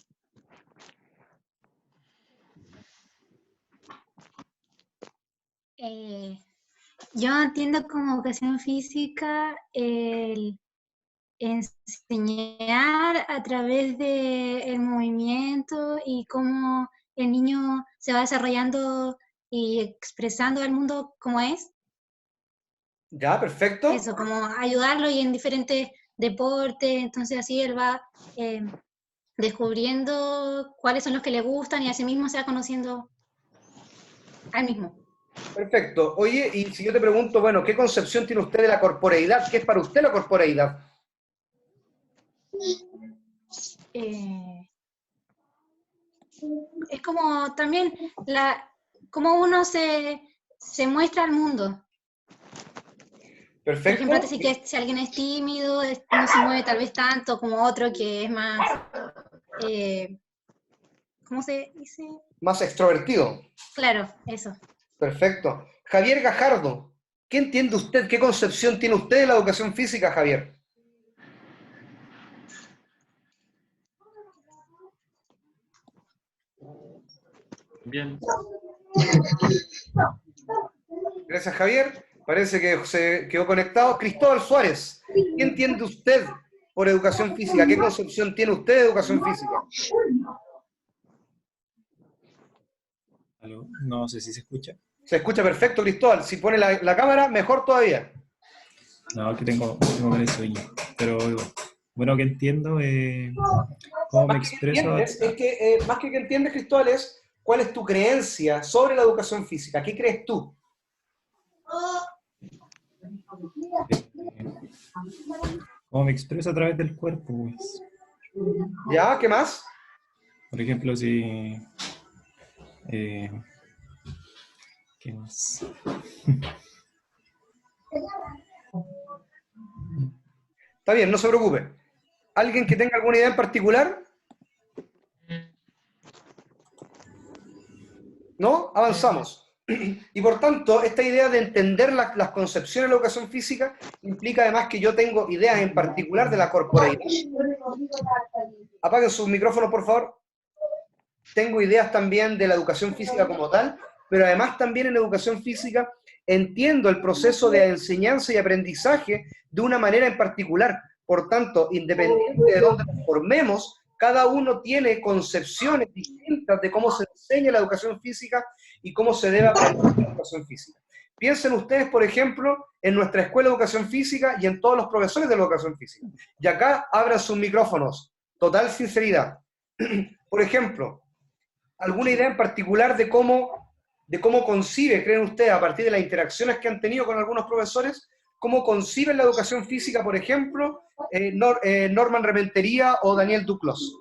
Yo entiendo como educación física el enseñar a través del movimiento y cómo el niño se va desarrollando y expresando al mundo como es. Ya, perfecto. Eso, como ayudarlo y en diferentes deportes, entonces así él va descubriendo cuáles son los que le gustan y así mismo se va conociendo al mismo. Perfecto. Oye, y si yo te pregunto, bueno, ¿qué concepción tiene usted de la corporeidad? ¿Qué es para usted la corporeidad? Es como también cómo uno se muestra al mundo. Por Perfecto. ejemplo, si alguien es tímido, no se mueve tal vez tanto como otro que es más, ¿cómo se dice? Más extrovertido. Claro, eso. Perfecto. Javier Gajardo, ¿qué entiende usted, qué concepción tiene usted de la educación física, Javier? Bien. Gracias, Javier. Parece que se quedó conectado. Cristóbal Suárez, ¿qué entiende usted por educación física? ¿Qué concepción tiene usted de educación física? ¿Aló? No sé si se escucha. Se escucha perfecto, Cristóbal. Si pone la cámara, mejor todavía. No, que tengo con el sueño. Pero bueno, que entiendo cómo me expreso. Es que, más que entiendes, Cristóbal, es cuál es tu creencia sobre la educación física. ¿Qué crees tú? Cómo me expreso a través del cuerpo, pues. ¿Ya? ¿Qué más? Por ejemplo, si... ¿qué más? Está bien, no se preocupe. ¿Alguien que tenga alguna idea en particular? ¿No? Avanzamos. Y por tanto, esta idea de entender las concepciones de la educación física implica además que yo tengo ideas en particular de la corporeidad. Apaguen sus micrófonos, por favor. Tengo ideas también de la educación física como tal, pero además también en educación física entiendo el proceso de enseñanza y aprendizaje de una manera en particular. Por tanto, independiente de dónde nos formemos, cada uno tiene concepciones distintas de cómo se enseña la educación física y cómo se debe aprender la educación física. Piensen ustedes, por ejemplo, en nuestra escuela de educación física y en todos los profesores de la educación física. Y acá abran sus micrófonos. Total sinceridad. Por ejemplo, ¿alguna idea en particular de cómo concibe, creen ustedes, a partir de las interacciones que han tenido con algunos profesores, cómo conciben la educación física, por ejemplo, Norman Rementería o Daniel Duclos?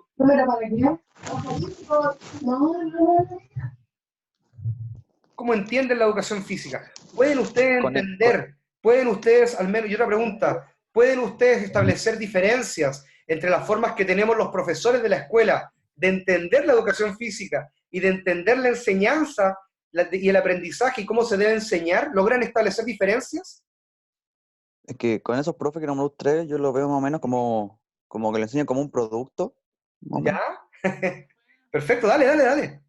¿Cómo entienden la educación física? ¿Pueden ustedes entender, pueden ustedes, al menos, y otra pregunta, pueden ustedes establecer diferencias entre las formas que tenemos los profesores de la escuela de entender la educación física y de entender la enseñanza y el aprendizaje y cómo se debe enseñar? ¿Logran establecer diferencias? Es que con esos profes que nombró usted, yo lo veo más o menos como que le enseñan como un producto. ¿Ya? Perfecto, dale.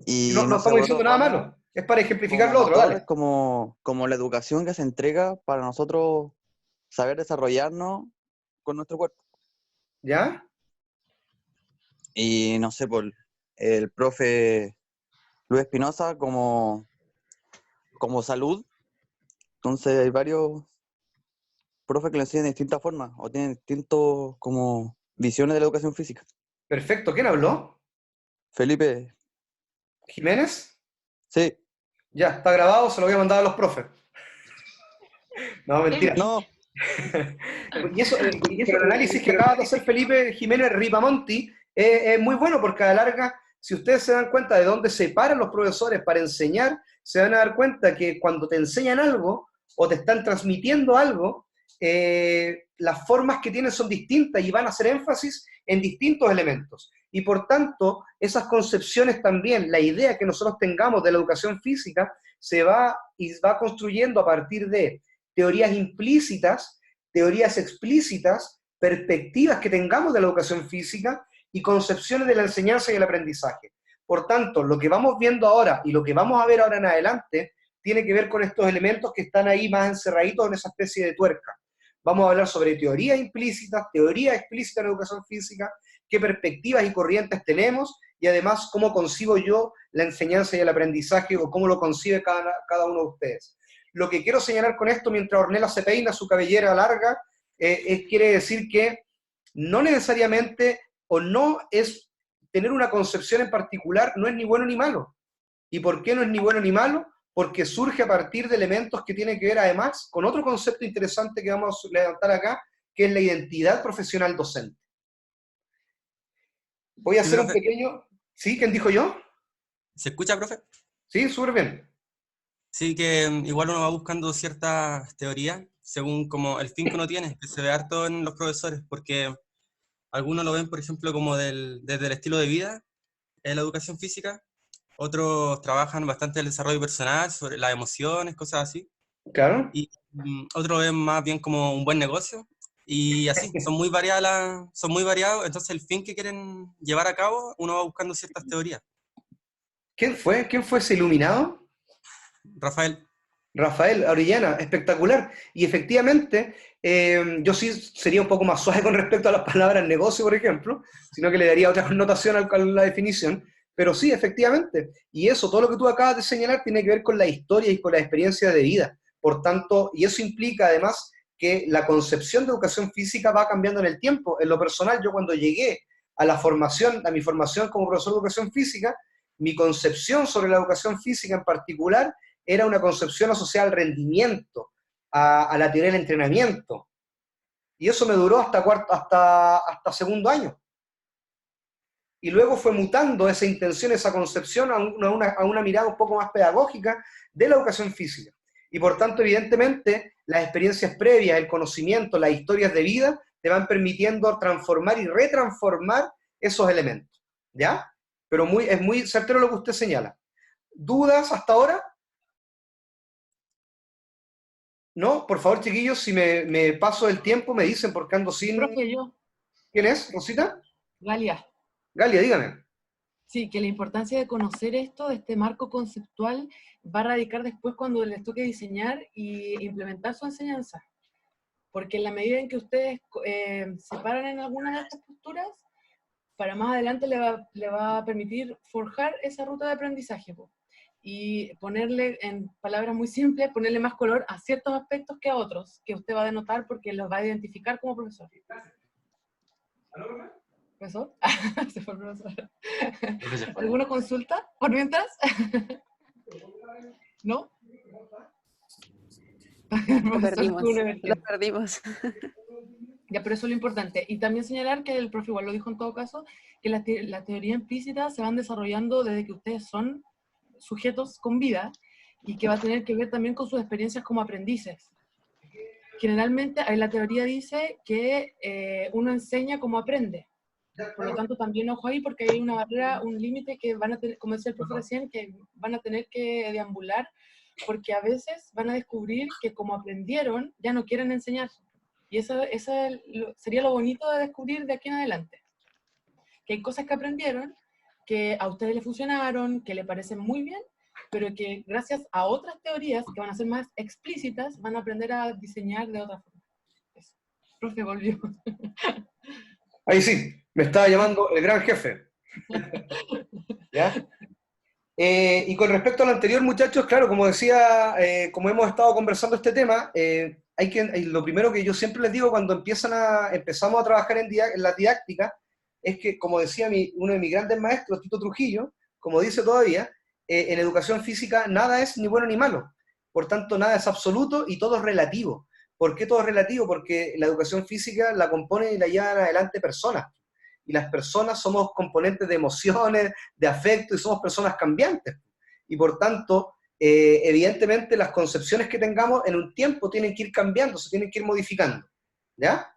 Y no estamos diciendo nada malo, es para ejemplificar lo otro, dale. Como la educación que se entrega para nosotros saber desarrollarnos con nuestro cuerpo. ¿Ya? Y no sé, por el profe Luis Espinosa como salud. Entonces hay varios profes que le enseñan de distintas formas o tienen distintos como visiones de la educación física. Perfecto, ¿quién habló? Felipe. ¿Jiménez? Sí. Ya, está grabado, se lo voy a mandar a los profes. No, mentira. No. Y eso, el análisis que acaba de hacer Felipe Jiménez Ripamonti es muy bueno, porque a la larga, si ustedes se dan cuenta de dónde se paran los profesores para enseñar, se van a dar cuenta que cuando te enseñan algo o te están transmitiendo algo, las formas que tienen son distintas y van a hacer énfasis en distintos elementos. Y por tanto, esas concepciones también, la idea que nosotros tengamos de la educación física, se va construyendo a partir de teorías implícitas, teorías explícitas, perspectivas que tengamos de la educación física y concepciones de la enseñanza y el aprendizaje. Por tanto, lo que vamos viendo ahora y lo que vamos a ver ahora en adelante tiene que ver con estos elementos que están ahí más encerraditos en esa especie de tuerca. Vamos a hablar sobre teorías implícitas, teoría explícita en educación física, qué perspectivas y corrientes tenemos, y además cómo concibo yo la enseñanza y el aprendizaje, o cómo lo concibe cada uno de ustedes. Lo que quiero señalar con esto, mientras Ornella se peina su cabellera larga, quiere decir que no necesariamente, o no es tener una concepción en particular, no es ni bueno ni malo. ¿Y por qué no es ni bueno ni malo? Porque surge a partir de elementos que tienen que ver además con otro concepto interesante que vamos a levantar acá, que es la identidad profesional docente. Voy a hacer un pequeño... ¿Sí? ¿Quién dijo yo? ¿Se escucha, profe? Sí, súper bien. Sí, que igual uno va buscando ciertas teorías según como el fin que uno tiene, que se ve harto en los profesores, porque algunos lo ven, por ejemplo, como desde el estilo de vida en la educación física, otros trabajan bastante el desarrollo personal, sobre las emociones, cosas así. Claro. Y otros ven más bien como un buen negocio, y así, son muy variados, entonces el fin que quieren llevar a cabo, uno va buscando ciertas teorías. ¿Quién fue? ¿Quién fue ese iluminado? Rafael Orellana, espectacular. Y efectivamente, yo sí sería un poco más suave con respecto a las palabras negocio, por ejemplo, sino que le daría otra connotación a la definición. Pero sí, efectivamente. Y eso, todo lo que tú acabas de señalar, tiene que ver con la historia y con la experiencia de vida. Por tanto, y eso implica además que la concepción de educación física va cambiando en el tiempo. En lo personal, yo cuando llegué a mi formación como profesor de educación física, mi concepción sobre la educación física en particular era una concepción asociada al rendimiento, a la teoría del entrenamiento. Y eso me duró hasta segundo año. Y luego fue mutando esa intención, esa concepción a una mirada un poco más pedagógica de la educación física. Y por tanto, evidentemente, las experiencias previas, el conocimiento, las historias de vida, te van permitiendo transformar y retransformar esos elementos. ¿Ya? Pero es muy certero lo que usted señala. ¿Dudas hasta ahora? No, por favor, chiquillos, si me paso el tiempo, me dicen, porque ando sin... Profe, yo. ¿Quién es, Rosita? Galia. Galia, dígame. Sí, que la importancia de conocer esto, de este marco conceptual, va a radicar después cuando les toque diseñar y implementar su enseñanza. Porque en la medida en que ustedes se paran en alguna de estas posturas, para más adelante le va a permitir forjar esa ruta de aprendizaje, po. Y ponerle, en palabras muy simples, ponerle más color a ciertos aspectos que a otros, que usted va a denotar porque los va a identificar como profesor. ¿Profesor? Se fue el profesor. ¿Alguna consulta por mientras? ¿No? Lo perdimos. Ya, pero eso es lo importante. Y también señalar que el profe igual lo dijo en todo caso, que la teoría implícita se van desarrollando desde que ustedes son sujetos con vida y que va a tener que ver también con sus experiencias como aprendices. Generalmente, ahí la teoría dice que uno enseña como aprende. Por lo tanto, también ojo ahí porque hay una barrera, un límite que van a tener, como decía el profe recién, que van a tener que deambular porque a veces van a descubrir que como aprendieron, ya no quieren enseñar. Y eso sería lo bonito de descubrir de aquí en adelante. Que hay cosas que aprendieron, que a ustedes les funcionaron, que les parecen muy bien, pero que gracias a otras teorías que van a ser más explícitas, van a aprender a diseñar de otra forma. Eso. Profe, volvió. Ahí sí, me estaba llamando el gran jefe. ¿Ya? Y con respecto a lo anterior, muchachos, claro, como decía, como hemos estado conversando este tema, lo primero que yo siempre les digo cuando empezamos a trabajar en la didáctica, es que, como decía uno de mis grandes maestros, Tito Trujillo, como dice todavía, en educación física nada es ni bueno ni malo. Por tanto, nada es absoluto y todo es relativo. ¿Por qué todo es relativo? Porque la educación física la componen y la llevan adelante personas. Y las personas somos componentes de emociones, de afecto, y somos personas cambiantes. Y por tanto, evidentemente las concepciones que tengamos en un tiempo tienen que ir cambiando, se tienen que ir modificando. ¿Ya?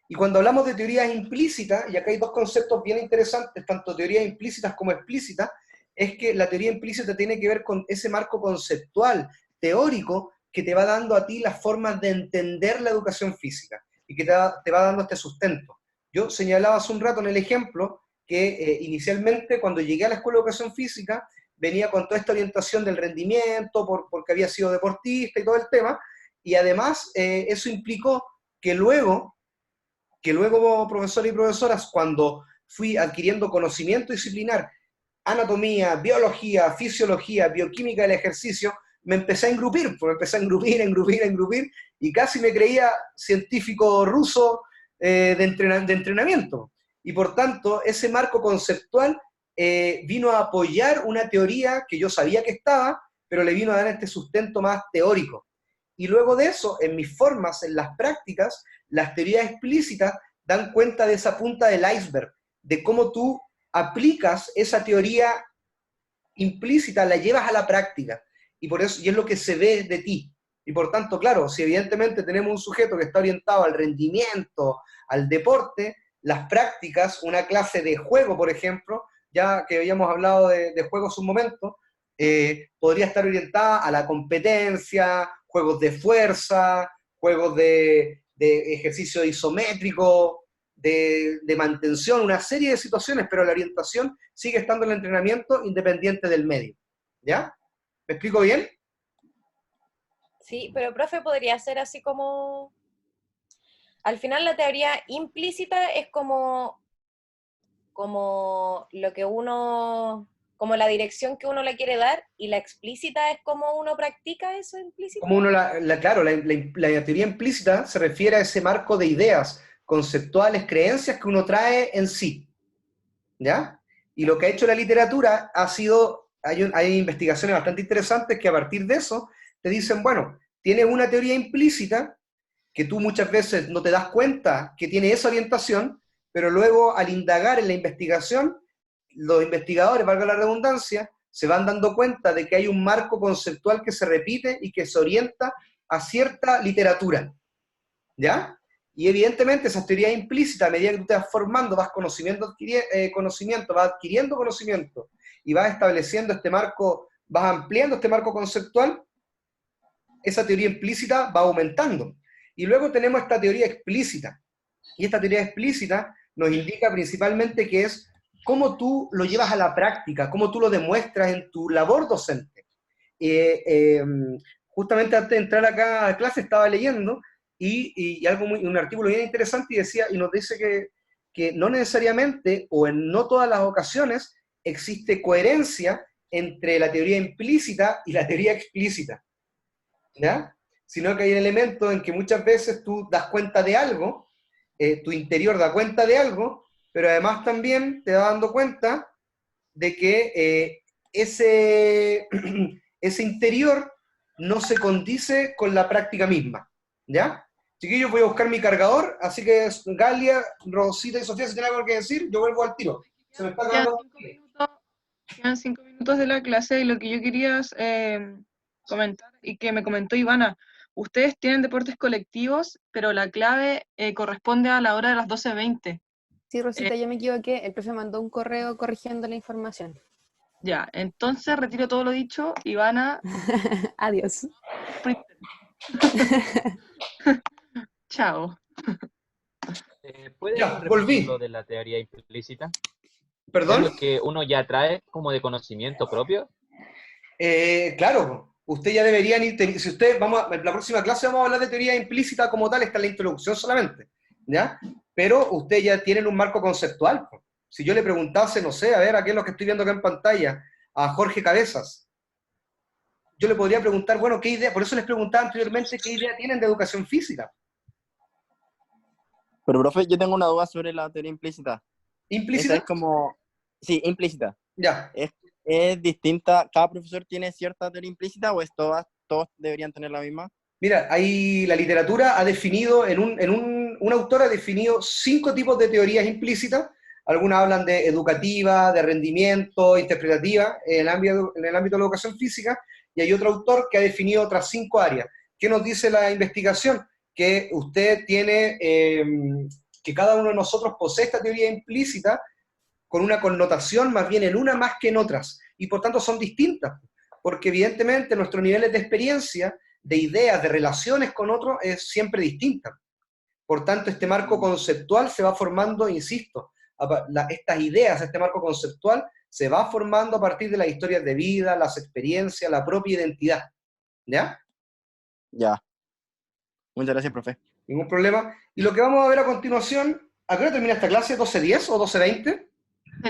Y cuando hablamos de teorías implícitas, y acá hay dos conceptos bien interesantes, tanto teorías implícitas como explícitas, es que la teoría implícita tiene que ver con ese marco conceptual, teórico, que te va dando a ti las formas de entender la educación física, y que te va dando este sustento. Yo señalaba hace un rato en el ejemplo que inicialmente cuando llegué a la Escuela de Educación Física, venía con toda esta orientación del rendimiento, porque había sido deportista y todo el tema, y además eso implicó que luego, profesores y profesoras, cuando fui adquiriendo conocimiento disciplinar, anatomía, biología, fisiología, bioquímica del ejercicio, me empecé a engrupir, y casi me creía científico ruso de entrenamiento. Y por tanto, ese marco conceptual vino a apoyar una teoría que yo sabía que estaba, pero le vino a dar este sustento más teórico. Y luego de eso, en mis formas, en las prácticas, las teorías explícitas dan cuenta de esa punta del iceberg, de cómo tú aplicas esa teoría implícita, la llevas a la práctica, y por eso, y es lo que se ve de ti. Y por tanto, claro, si evidentemente tenemos un sujeto que está orientado al rendimiento, al deporte, las prácticas, una clase de juego, por ejemplo, ya que habíamos hablado de juegos un momento, podría estar orientada a la competencia, juegos de fuerza, juegos de ejercicio isométrico, de mantención, una serie de situaciones, pero la orientación sigue estando en el entrenamiento independiente del medio. ¿Ya? ¿Me explico bien? Sí, pero profe, podría ser así como... Al final la teoría implícita es como lo que uno... como la dirección que uno le quiere dar, y la explícita es como uno practica eso implícito. Como uno claro, la teoría implícita se refiere a ese marco de ideas conceptuales, creencias que uno trae en sí, ¿ya? Y lo que ha hecho la literatura ha sido, hay investigaciones bastante interesantes que a partir de eso te dicen, bueno, tienes una teoría implícita que tú muchas veces no te das cuenta que tiene esa orientación, pero luego al indagar en la investigación, los investigadores, valga la redundancia, se van dando cuenta de que hay un marco conceptual que se repite y que se orienta a cierta literatura, ¿ya? Y evidentemente esa teoría implícita, a medida que tú te vas formando, vas vas adquiriendo conocimiento, y vas estableciendo este marco, vas ampliando este marco conceptual, esa teoría implícita va aumentando. Y luego tenemos esta teoría explícita, y esta teoría explícita nos indica principalmente que es cómo tú lo llevas a la práctica, cómo tú lo demuestras en tu labor docente. Justamente antes de entrar acá a clase estaba leyendo y un artículo bien interesante y nos dice que no necesariamente o en no todas las ocasiones existe coherencia entre la teoría implícita y la teoría explícita, ¿ya? Sino que hay elementos en que muchas veces tú das cuenta de algo, tu interior da cuenta de algo, pero además también te vas dando cuenta de que ese interior no se condice con la práctica misma, ¿ya? Chiquillos, voy a buscar mi cargador, así que Galia, Rosita y Sofía, si tienen algo que decir, yo vuelvo al tiro. Se me está acabando. Quedan 5 minutos de la clase, y lo que yo quería comentar, y que me comentó Ivana, ustedes tienen deportes colectivos, pero la clave corresponde a la hora de las 12:20. Sí, Rosita, yo me equivoqué. El profe mandó un correo corrigiendo la información. Ya, entonces retiro todo lo dicho. Ivana. Adiós. Chao. ¿Puedes Ya, repetir volví. lo de la teoría implícita? ¿Perdón? ¿Es lo que uno ya trae como de conocimiento propio? Claro, usted ya debería ir, si usted, en la próxima clase vamos a hablar de teoría implícita como tal, está en la introducción solamente, ¿ya? Pero usted ya tiene un marco conceptual. Si yo le preguntase, no sé, a ver, a qué es lo que estoy viendo acá en pantalla, a Jorge Cabezas, yo le podría preguntar, bueno, ¿qué idea? Por eso les preguntaba anteriormente qué idea tienen de educación física. Pero, profe, yo tengo una duda sobre la teoría implícita. ¿Implícita? Esa es como... Sí, implícita. Ya. ¿Es distinta? ¿Cada profesor tiene cierta teoría implícita o todos deberían tener la misma? Mira, la literatura ha definido, un autor ha definido 5 tipos de teorías implícitas. Algunas hablan de educativa, de rendimiento, interpretativa, en el ámbito de la educación física, y hay otro autor que ha definido otras 5 áreas. ¿Qué nos dice la investigación? Que usted tiene, que cada uno de nosotros posee esta teoría implícita con una connotación más bien en una más que en otras, y por tanto son distintas, porque evidentemente nuestros niveles de experiencia, de ideas, de relaciones con otros es siempre distinta. Por tanto, este marco conceptual se va formando, insisto, estas ideas, este marco conceptual se va formando a partir de las historias de vida, las experiencias, la propia identidad. ¿Ya? Ya. Muchas gracias, profe. Ningún problema. Y lo que vamos a ver a continuación, ¿a qué hora termina esta clase? ¿12:10 o 12:20?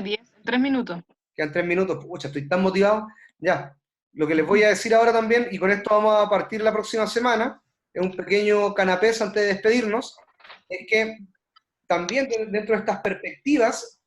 10, 3 minutos. Quedan 3 minutos. Pucha, estoy tan motivado. Ya. Lo que les voy a decir ahora también, y con esto vamos a partir la próxima semana, es un pequeño canapés antes de despedirnos, es que también dentro de estas perspectivas,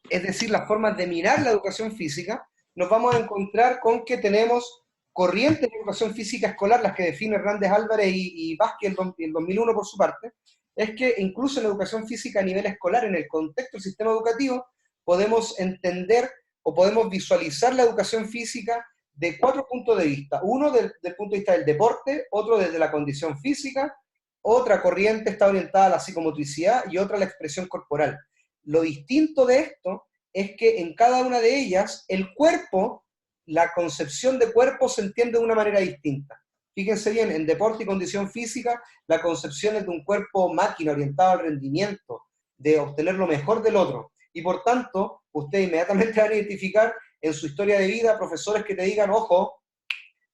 es decir, las formas de mirar la educación física, nos vamos a encontrar con que tenemos corrientes de educación física escolar, las que define Hernández Álvarez y Vázquez en 2001 por su parte, es que incluso en la educación física a nivel escolar, en el contexto del sistema educativo, podemos entender o podemos visualizar la educación física de 4 puntos de vista. Uno desde el punto de vista del deporte, otro desde la condición física, otra corriente está orientada a la psicomotricidad y otra a la expresión corporal. Lo distinto de esto es que en cada una de ellas el cuerpo, la concepción de cuerpo se entiende de una manera distinta. Fíjense bien, en deporte y condición física, la concepción es de un cuerpo máquina orientado al rendimiento, de obtener lo mejor del otro. Y por tanto, ustedes inmediatamente van a identificar en su historia de vida profesores que te digan, ojo,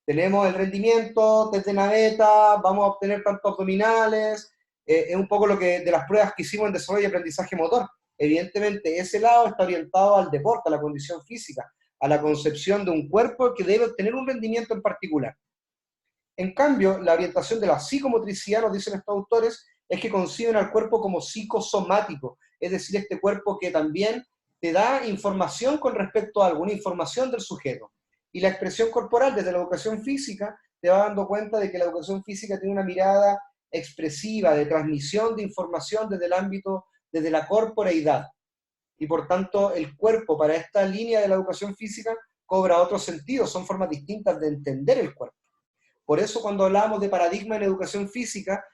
tenemos el rendimiento desde naveta, vamos a obtener tantos abdominales, es un poco lo que de las pruebas que hicimos en desarrollo y aprendizaje motor. Evidentemente, ese lado está orientado al deporte, a la condición física, a la concepción de un cuerpo que debe obtener un rendimiento en particular. En cambio, la orientación de la psicomotricidad, nos dicen estos autores, es que conciben al cuerpo como psicosomático, es decir, este cuerpo que también te da información con respecto a alguna información del sujeto. Y la expresión corporal desde la educación física te va dando cuenta de que la educación física tiene una mirada expresiva, de transmisión de información desde el ámbito, desde la corporeidad. Y por tanto, el cuerpo para esta línea de la educación física cobra otro sentido, son formas distintas de entender el cuerpo. Por eso cuando hablábamos de paradigma en educación física,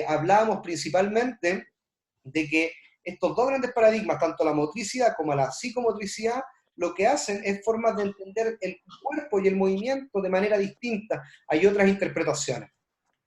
hablábamos principalmente de que estos dos grandes paradigmas, tanto la motricidad como la psicomotricidad, lo que hacen es formas de entender el cuerpo y el movimiento de manera distinta. Hay otras interpretaciones.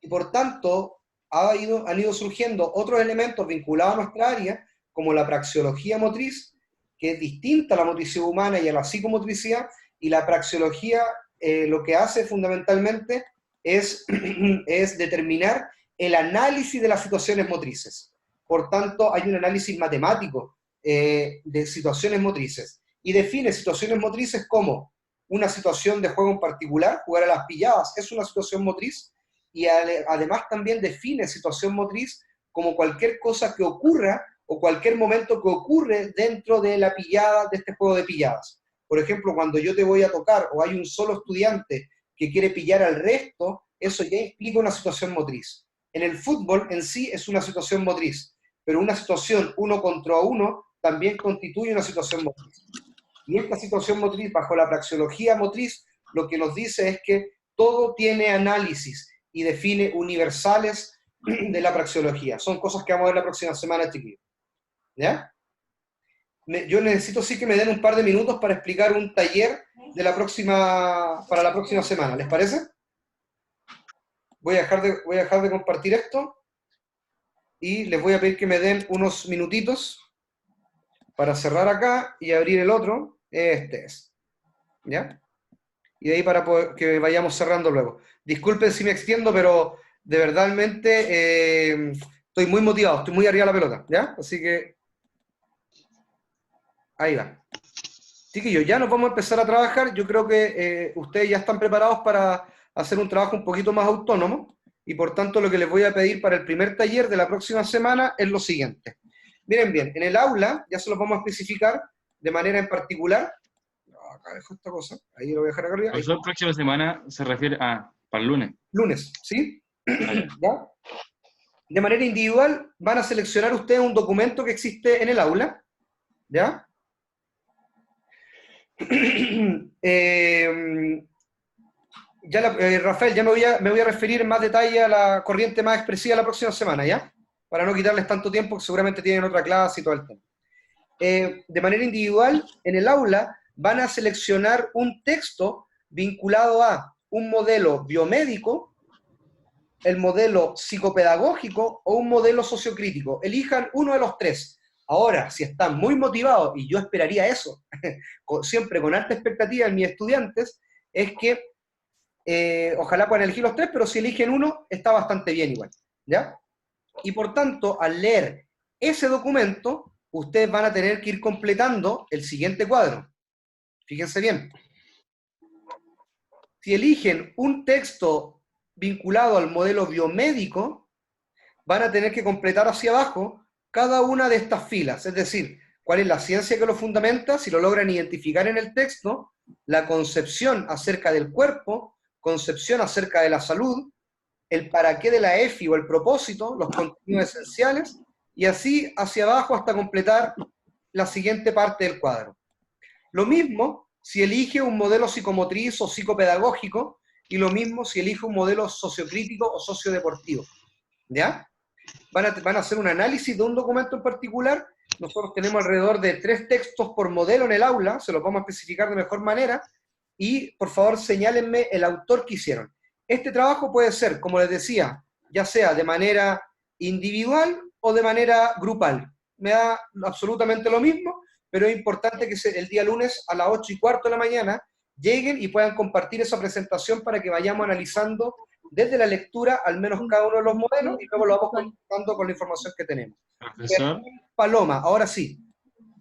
Y por tanto, han ido surgiendo otros elementos vinculados a nuestra área, como la praxeología motriz, que es distinta a la motricidad humana y a la psicomotricidad, y la praxeología lo que hace fundamentalmente es determinar el análisis de las situaciones motrices. Por tanto, hay un análisis matemático de situaciones motrices, y define situaciones motrices como una situación de juego en particular, jugar a las pilladas es una situación motriz, y además también define situación motriz como cualquier cosa que ocurra o cualquier momento que ocurre dentro de la pillada, de este juego de pilladas. Por ejemplo, cuando yo te voy a tocar o hay un solo estudiante que quiere pillar al resto, eso ya implica una situación motriz. En el fútbol en sí es una situación motriz, pero una situación 1 contra 1 también constituye una situación motriz. Y esta situación motriz, bajo la praxeología motriz, lo que nos dice es que todo tiene análisis y define universales de la praxeología. Son cosas que vamos a ver la próxima semana, chiquillos. ¿Ya? Yo necesito sí que me den un par de minutos para explicar un taller de para la próxima semana. ¿Les parece? Voy a dejar de compartir esto y les voy a pedir que me den unos minutitos para cerrar acá y abrir el otro. Este es. ¿Ya? Y de ahí para que vayamos cerrando luego. Disculpen si me extiendo, pero de verdadmente estoy muy motivado, estoy muy arriba de la pelota, ¿ya? Así que ahí va. Chiquillos, ya nos vamos a empezar a trabajar. Yo creo que ustedes ya están preparados para hacer un trabajo un poquito más autónomo, y por tanto lo que les voy a pedir para el primer taller de la próxima semana es lo siguiente. Miren bien, en el aula ya se los vamos a especificar de manera en particular. Acá dejo esta cosa, ahí lo voy a dejar acá arriba. La próxima semana se refiere a para el lunes. Lunes, ¿sí? ¿Ya? De manera individual van a seleccionar ustedes un documento que existe en el aula, ¿ya? Rafael, ya me voy a referir en más detalle a la corriente más expresiva la próxima semana, ¿ya? Para no quitarles tanto tiempo, que seguramente tienen otra clase y todo el tema. De manera individual, en el aula, van a seleccionar un texto vinculado a un modelo biomédico, el modelo psicopedagógico o un modelo sociocrítico. Elijan uno de los tres. Ahora, si están muy motivados, y yo esperaría eso, siempre con alta expectativa en mis estudiantes, es que ojalá puedan elegir los 3, pero si eligen uno, está bastante bien igual, ¿ya? Y por tanto, al leer ese documento, ustedes van a tener que ir completando el siguiente cuadro. Fíjense bien. Si eligen un texto vinculado al modelo biomédico, van a tener que completar hacia abajo cada una de estas filas, es decir, cuál es la ciencia que lo fundamenta, si lo logran identificar en el texto, la concepción acerca del cuerpo, concepción acerca de la salud, el para qué de la EFI o el propósito, los contenidos esenciales, y así hacia abajo hasta completar la siguiente parte del cuadro. Lo mismo si elige un modelo psicomotriz o psicopedagógico, y lo mismo si elige un modelo sociocrítico o sociodeportivo. ¿Ya? Van a hacer un análisis de un documento en particular. Nosotros tenemos alrededor de 3 textos por modelo en el aula, se los vamos a especificar de mejor manera, y por favor señálenme el autor que hicieron. Este trabajo puede ser, como les decía, ya sea de manera individual o de manera grupal. Me da absolutamente lo mismo, pero es importante que el día lunes a las 8:15 de la mañana lleguen y puedan compartir esa presentación para que vayamos analizando desde la lectura al menos cada uno de los modelos y luego lo vamos contando con la información que tenemos. Profesor. Paloma, ahora sí.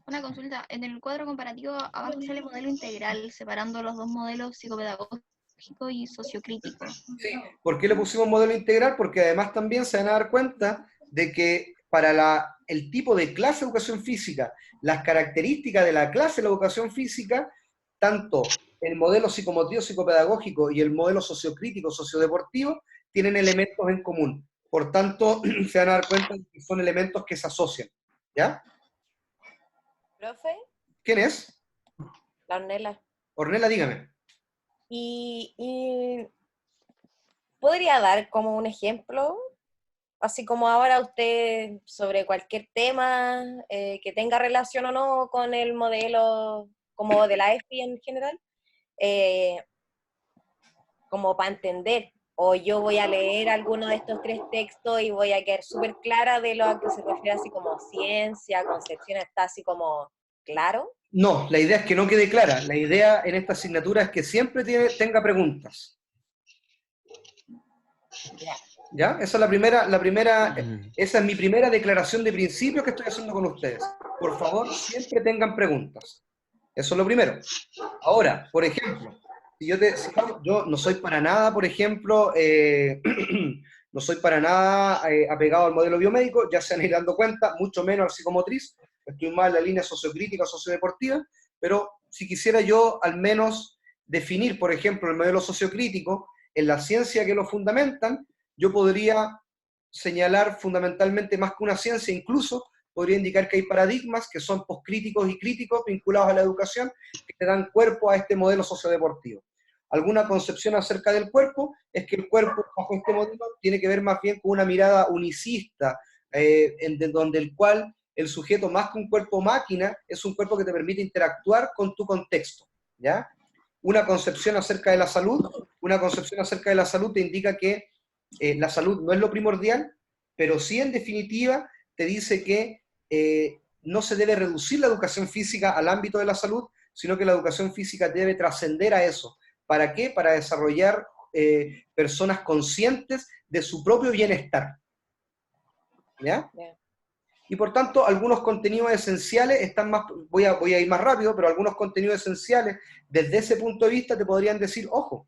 Una consulta, en el cuadro comparativo abajo sale modelo integral, separando los dos modelos psicopedagógico y sociocrítico. Sí, ¿por qué le pusimos modelo integral? Porque además también se van a dar cuenta de que para el tipo de clase de educación física, las características de la clase de la educación física, tanto el modelo psicomotriz psicopedagógico y el modelo sociocrítico sociodeportivo tienen elementos en común. Por tanto, se van a dar cuenta de que son elementos que se asocian. ¿Ya? ¿Profe? ¿Quién es? La Ornella. Ornella, dígame. Y ¿podría dar como un ejemplo? Así como ahora usted, sobre cualquier tema que tenga relación o no con el modelo como de la EFI en general, como para entender, o yo voy a leer alguno de estos 3 textos y voy a quedar súper clara de lo a que se refiere así como ciencia, concepción, está así como claro. No, la idea es que no quede clara. La idea en esta asignatura es que siempre tenga preguntas. ¿Ya? Esa es esa es mi primera declaración de principios que estoy haciendo con ustedes. Por favor, siempre tengan preguntas. Eso es lo primero. Ahora, por ejemplo, yo no soy para nada, por ejemplo, no soy para nada apegado al modelo biomédico, ya se han ido dando cuenta, mucho menos al psicomotriz, estoy más en la línea sociocrítica, sociodeportiva, pero si quisiera yo al menos definir, por ejemplo, el modelo sociocrítico, en la ciencia que lo fundamentan, yo podría señalar fundamentalmente más que una ciencia, incluso podría indicar que hay paradigmas que son poscríticos y críticos vinculados a la educación que le dan cuerpo a este modelo sociodeportivo. Alguna concepción acerca del cuerpo es que el cuerpo bajo este modelo tiene que ver más bien con una mirada unicista, donde el cual el sujeto más que un cuerpo máquina es un cuerpo que te permite interactuar con tu contexto, ¿ya? Una concepción acerca de la salud te indica que la salud no es lo primordial, pero sí en definitiva te dice que no se debe reducir la educación física al ámbito de la salud, sino que la educación física debe trascender a eso. ¿Para qué? Para desarrollar personas conscientes de su propio bienestar. ¿Ya? Y por tanto, algunos contenidos esenciales están más, voy a ir más rápido, pero algunos contenidos esenciales, desde ese punto de vista, te podrían decir, ojo,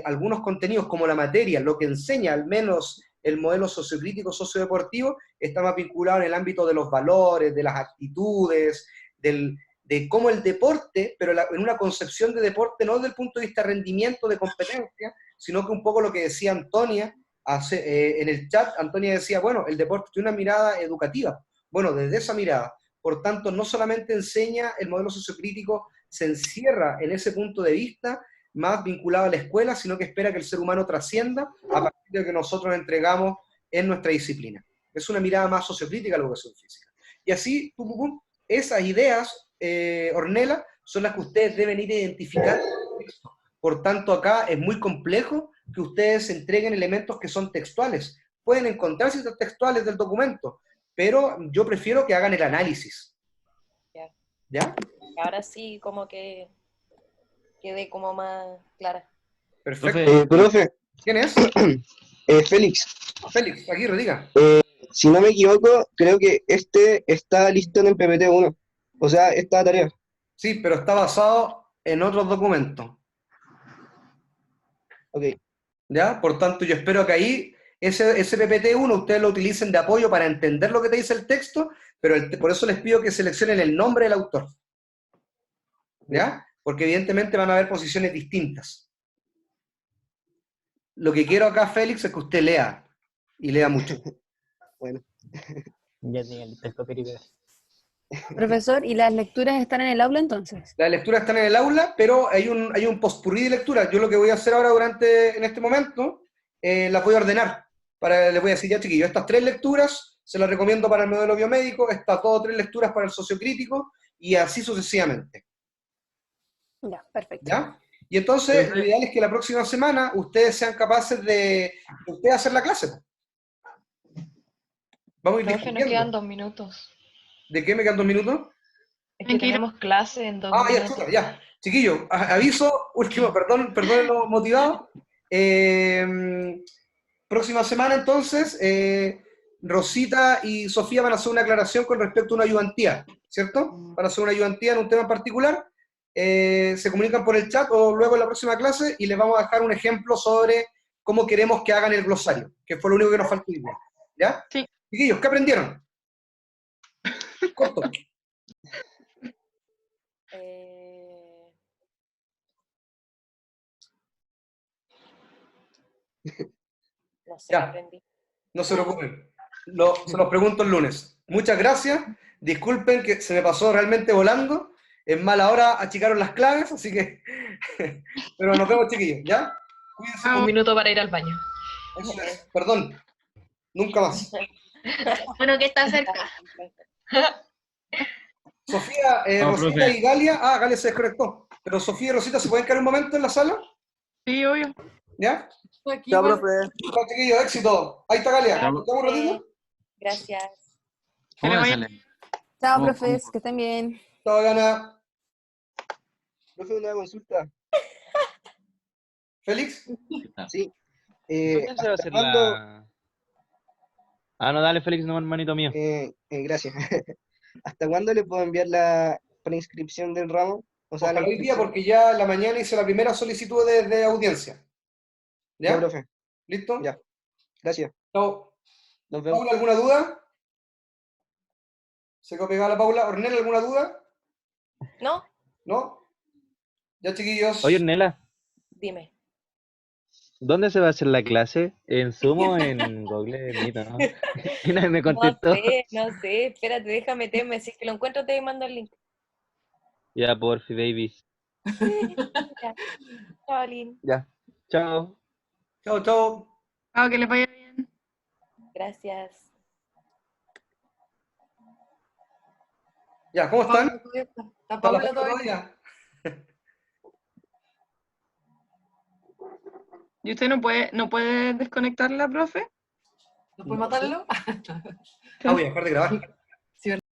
algunos contenidos como la materia, lo que enseña al menos el modelo sociocrítico, sociodeportivo, está más vinculado en el ámbito de los valores, de las actitudes, de cómo el deporte, pero en una concepción de deporte no desde el punto de vista de rendimiento, de competencia, sino que un poco lo que decía Antonia en el chat. Antonia decía, bueno, el deporte tiene una mirada educativa. Bueno, desde esa mirada, por tanto, no solamente enseña el modelo sociocrítico, se encierra en ese punto de vista, más vinculado a la escuela, sino que espera que el ser humano trascienda a partir de lo que nosotros entregamos en nuestra disciplina. Es una mirada más sociocrítica a la educación física. Y así, esas ideas, Ornella, son las que ustedes deben ir identificando. Por tanto, acá es muy complejo que ustedes entreguen elementos que son textuales. Pueden encontrar citas textuales del documento, pero yo prefiero que hagan el análisis. Ya. ¿Ya? Ahora sí, como que quede como más clara. Perfecto. Profe. ¿Quién es? Félix. Félix, aquí, diga. Si no me equivoco, creo que este está listo en el PPT-1. O sea, esta tarea. Sí, pero está basado en otros documentos. Ok. ¿Ya? Por tanto, yo espero que ahí ese PPT-1 ustedes lo utilicen de apoyo para entender lo que te dice el texto, pero por eso les pido que seleccionen el nombre del autor. ¿Ya? Porque evidentemente van a haber posiciones distintas. Lo que quiero acá, Félix, es que usted lea, y lea mucho. Bueno. Ya tenía listo el papel y pegar. Profesor, ¿y las lecturas están en el aula entonces? Las lecturas están en el aula, pero hay un postpurrí de lectura. Yo lo que voy a hacer ahora en este momento, las voy a ordenar. Les voy a decir, ya chiquillos, estas 3 lecturas se las recomiendo para el modelo biomédico, estas 2 o 3 lecturas para el sociocrítico, y así sucesivamente. Ya, perfecto. ¿Ya? Y entonces, lo ideal es que la próxima semana ustedes sean capaces de ustedes hacer la clase. Vamos a ir Profe, nos discutiendo. quedan 2 minutos. ¿De qué me quedan 2 minutos? Es que tenemos clase en 2 ya, minutos. chuta, ya. Chiquillos, aviso, último, perdón lo motivado. Próxima semana, entonces, Rosita y Sofía van a hacer una aclaración con respecto a una ayudantía, ¿cierto? Van a hacer una ayudantía en un tema en particular. Se comunican por el chat o luego en la próxima clase y les vamos a dejar un ejemplo sobre cómo queremos que hagan el glosario, que fue lo único que nos faltó hoy día. ¿Ya? Sí. Chiquillos, ¿qué aprendieron? Corto. No sé, Ya. aprendí. No se preocupen. Se los pregunto el lunes. Muchas gracias. Disculpen que se me pasó realmente volando. En mala hora achicaron las claves, así que... Pero nos vemos, chiquillos, ¿ya? Cuídense. 1 minuto para ir al baño. Eso es. Perdón. Nunca más. Bueno, que está cerca. Sofía, No, Rosita profe. y Galia... Ah, Galia se desconectó. Pero Sofía y Rosita, ¿se pueden quedar un momento en la sala? Sí, obvio. ¿Ya? Aquí, Chao, bueno. profe. Chao, chiquillos, éxito. Ahí está Galia. Chao, ¿Nos quedamos un ratito? Gracias. Que le vaya- Póngasele. Chao, ¿Cómo- profes, que estén bien. Chao, Gana. Profe, una consulta. ¿Félix? Sí. ¿Dónde se va a hacer ¿cuándo? la...? Ah, no, dale, Félix, no, hermanito mío. Gracias. ¿Hasta cuándo le puedo enviar la preinscripción del ramo? O sea, la Ojalá hoy día, inscripción. porque ya en la mañana hice la primera solicitud de audiencia. Ya, ¿Ya? profe. ¿Listo? Ya. Gracias. Chao. Nos vemos. Paula, ¿alguna duda? ¿Se quedó pegada la Paula? ¿Ornella, alguna duda? ¿No? ¿No? Ya, chiquillos. Oye, Ornella, Dime. ¿dónde se va a hacer la clase? ¿En Zoom o en Google Meet, no? Y nadie me contestó. No sé, espérate, déjame meterme. Si es que lo encuentro, te mando el link. Ya, porfi, baby. Ya. Chao, Lin. Ya. Chao. Chao, chao. Chao, que les vaya bien. Gracias. Ya, ¿cómo están? Está ¿Está Paula la Paula todavía. ¿Y usted no puede desconectarla, profe? ¿No puede matarlo? Ah, voy a dejar de grabar.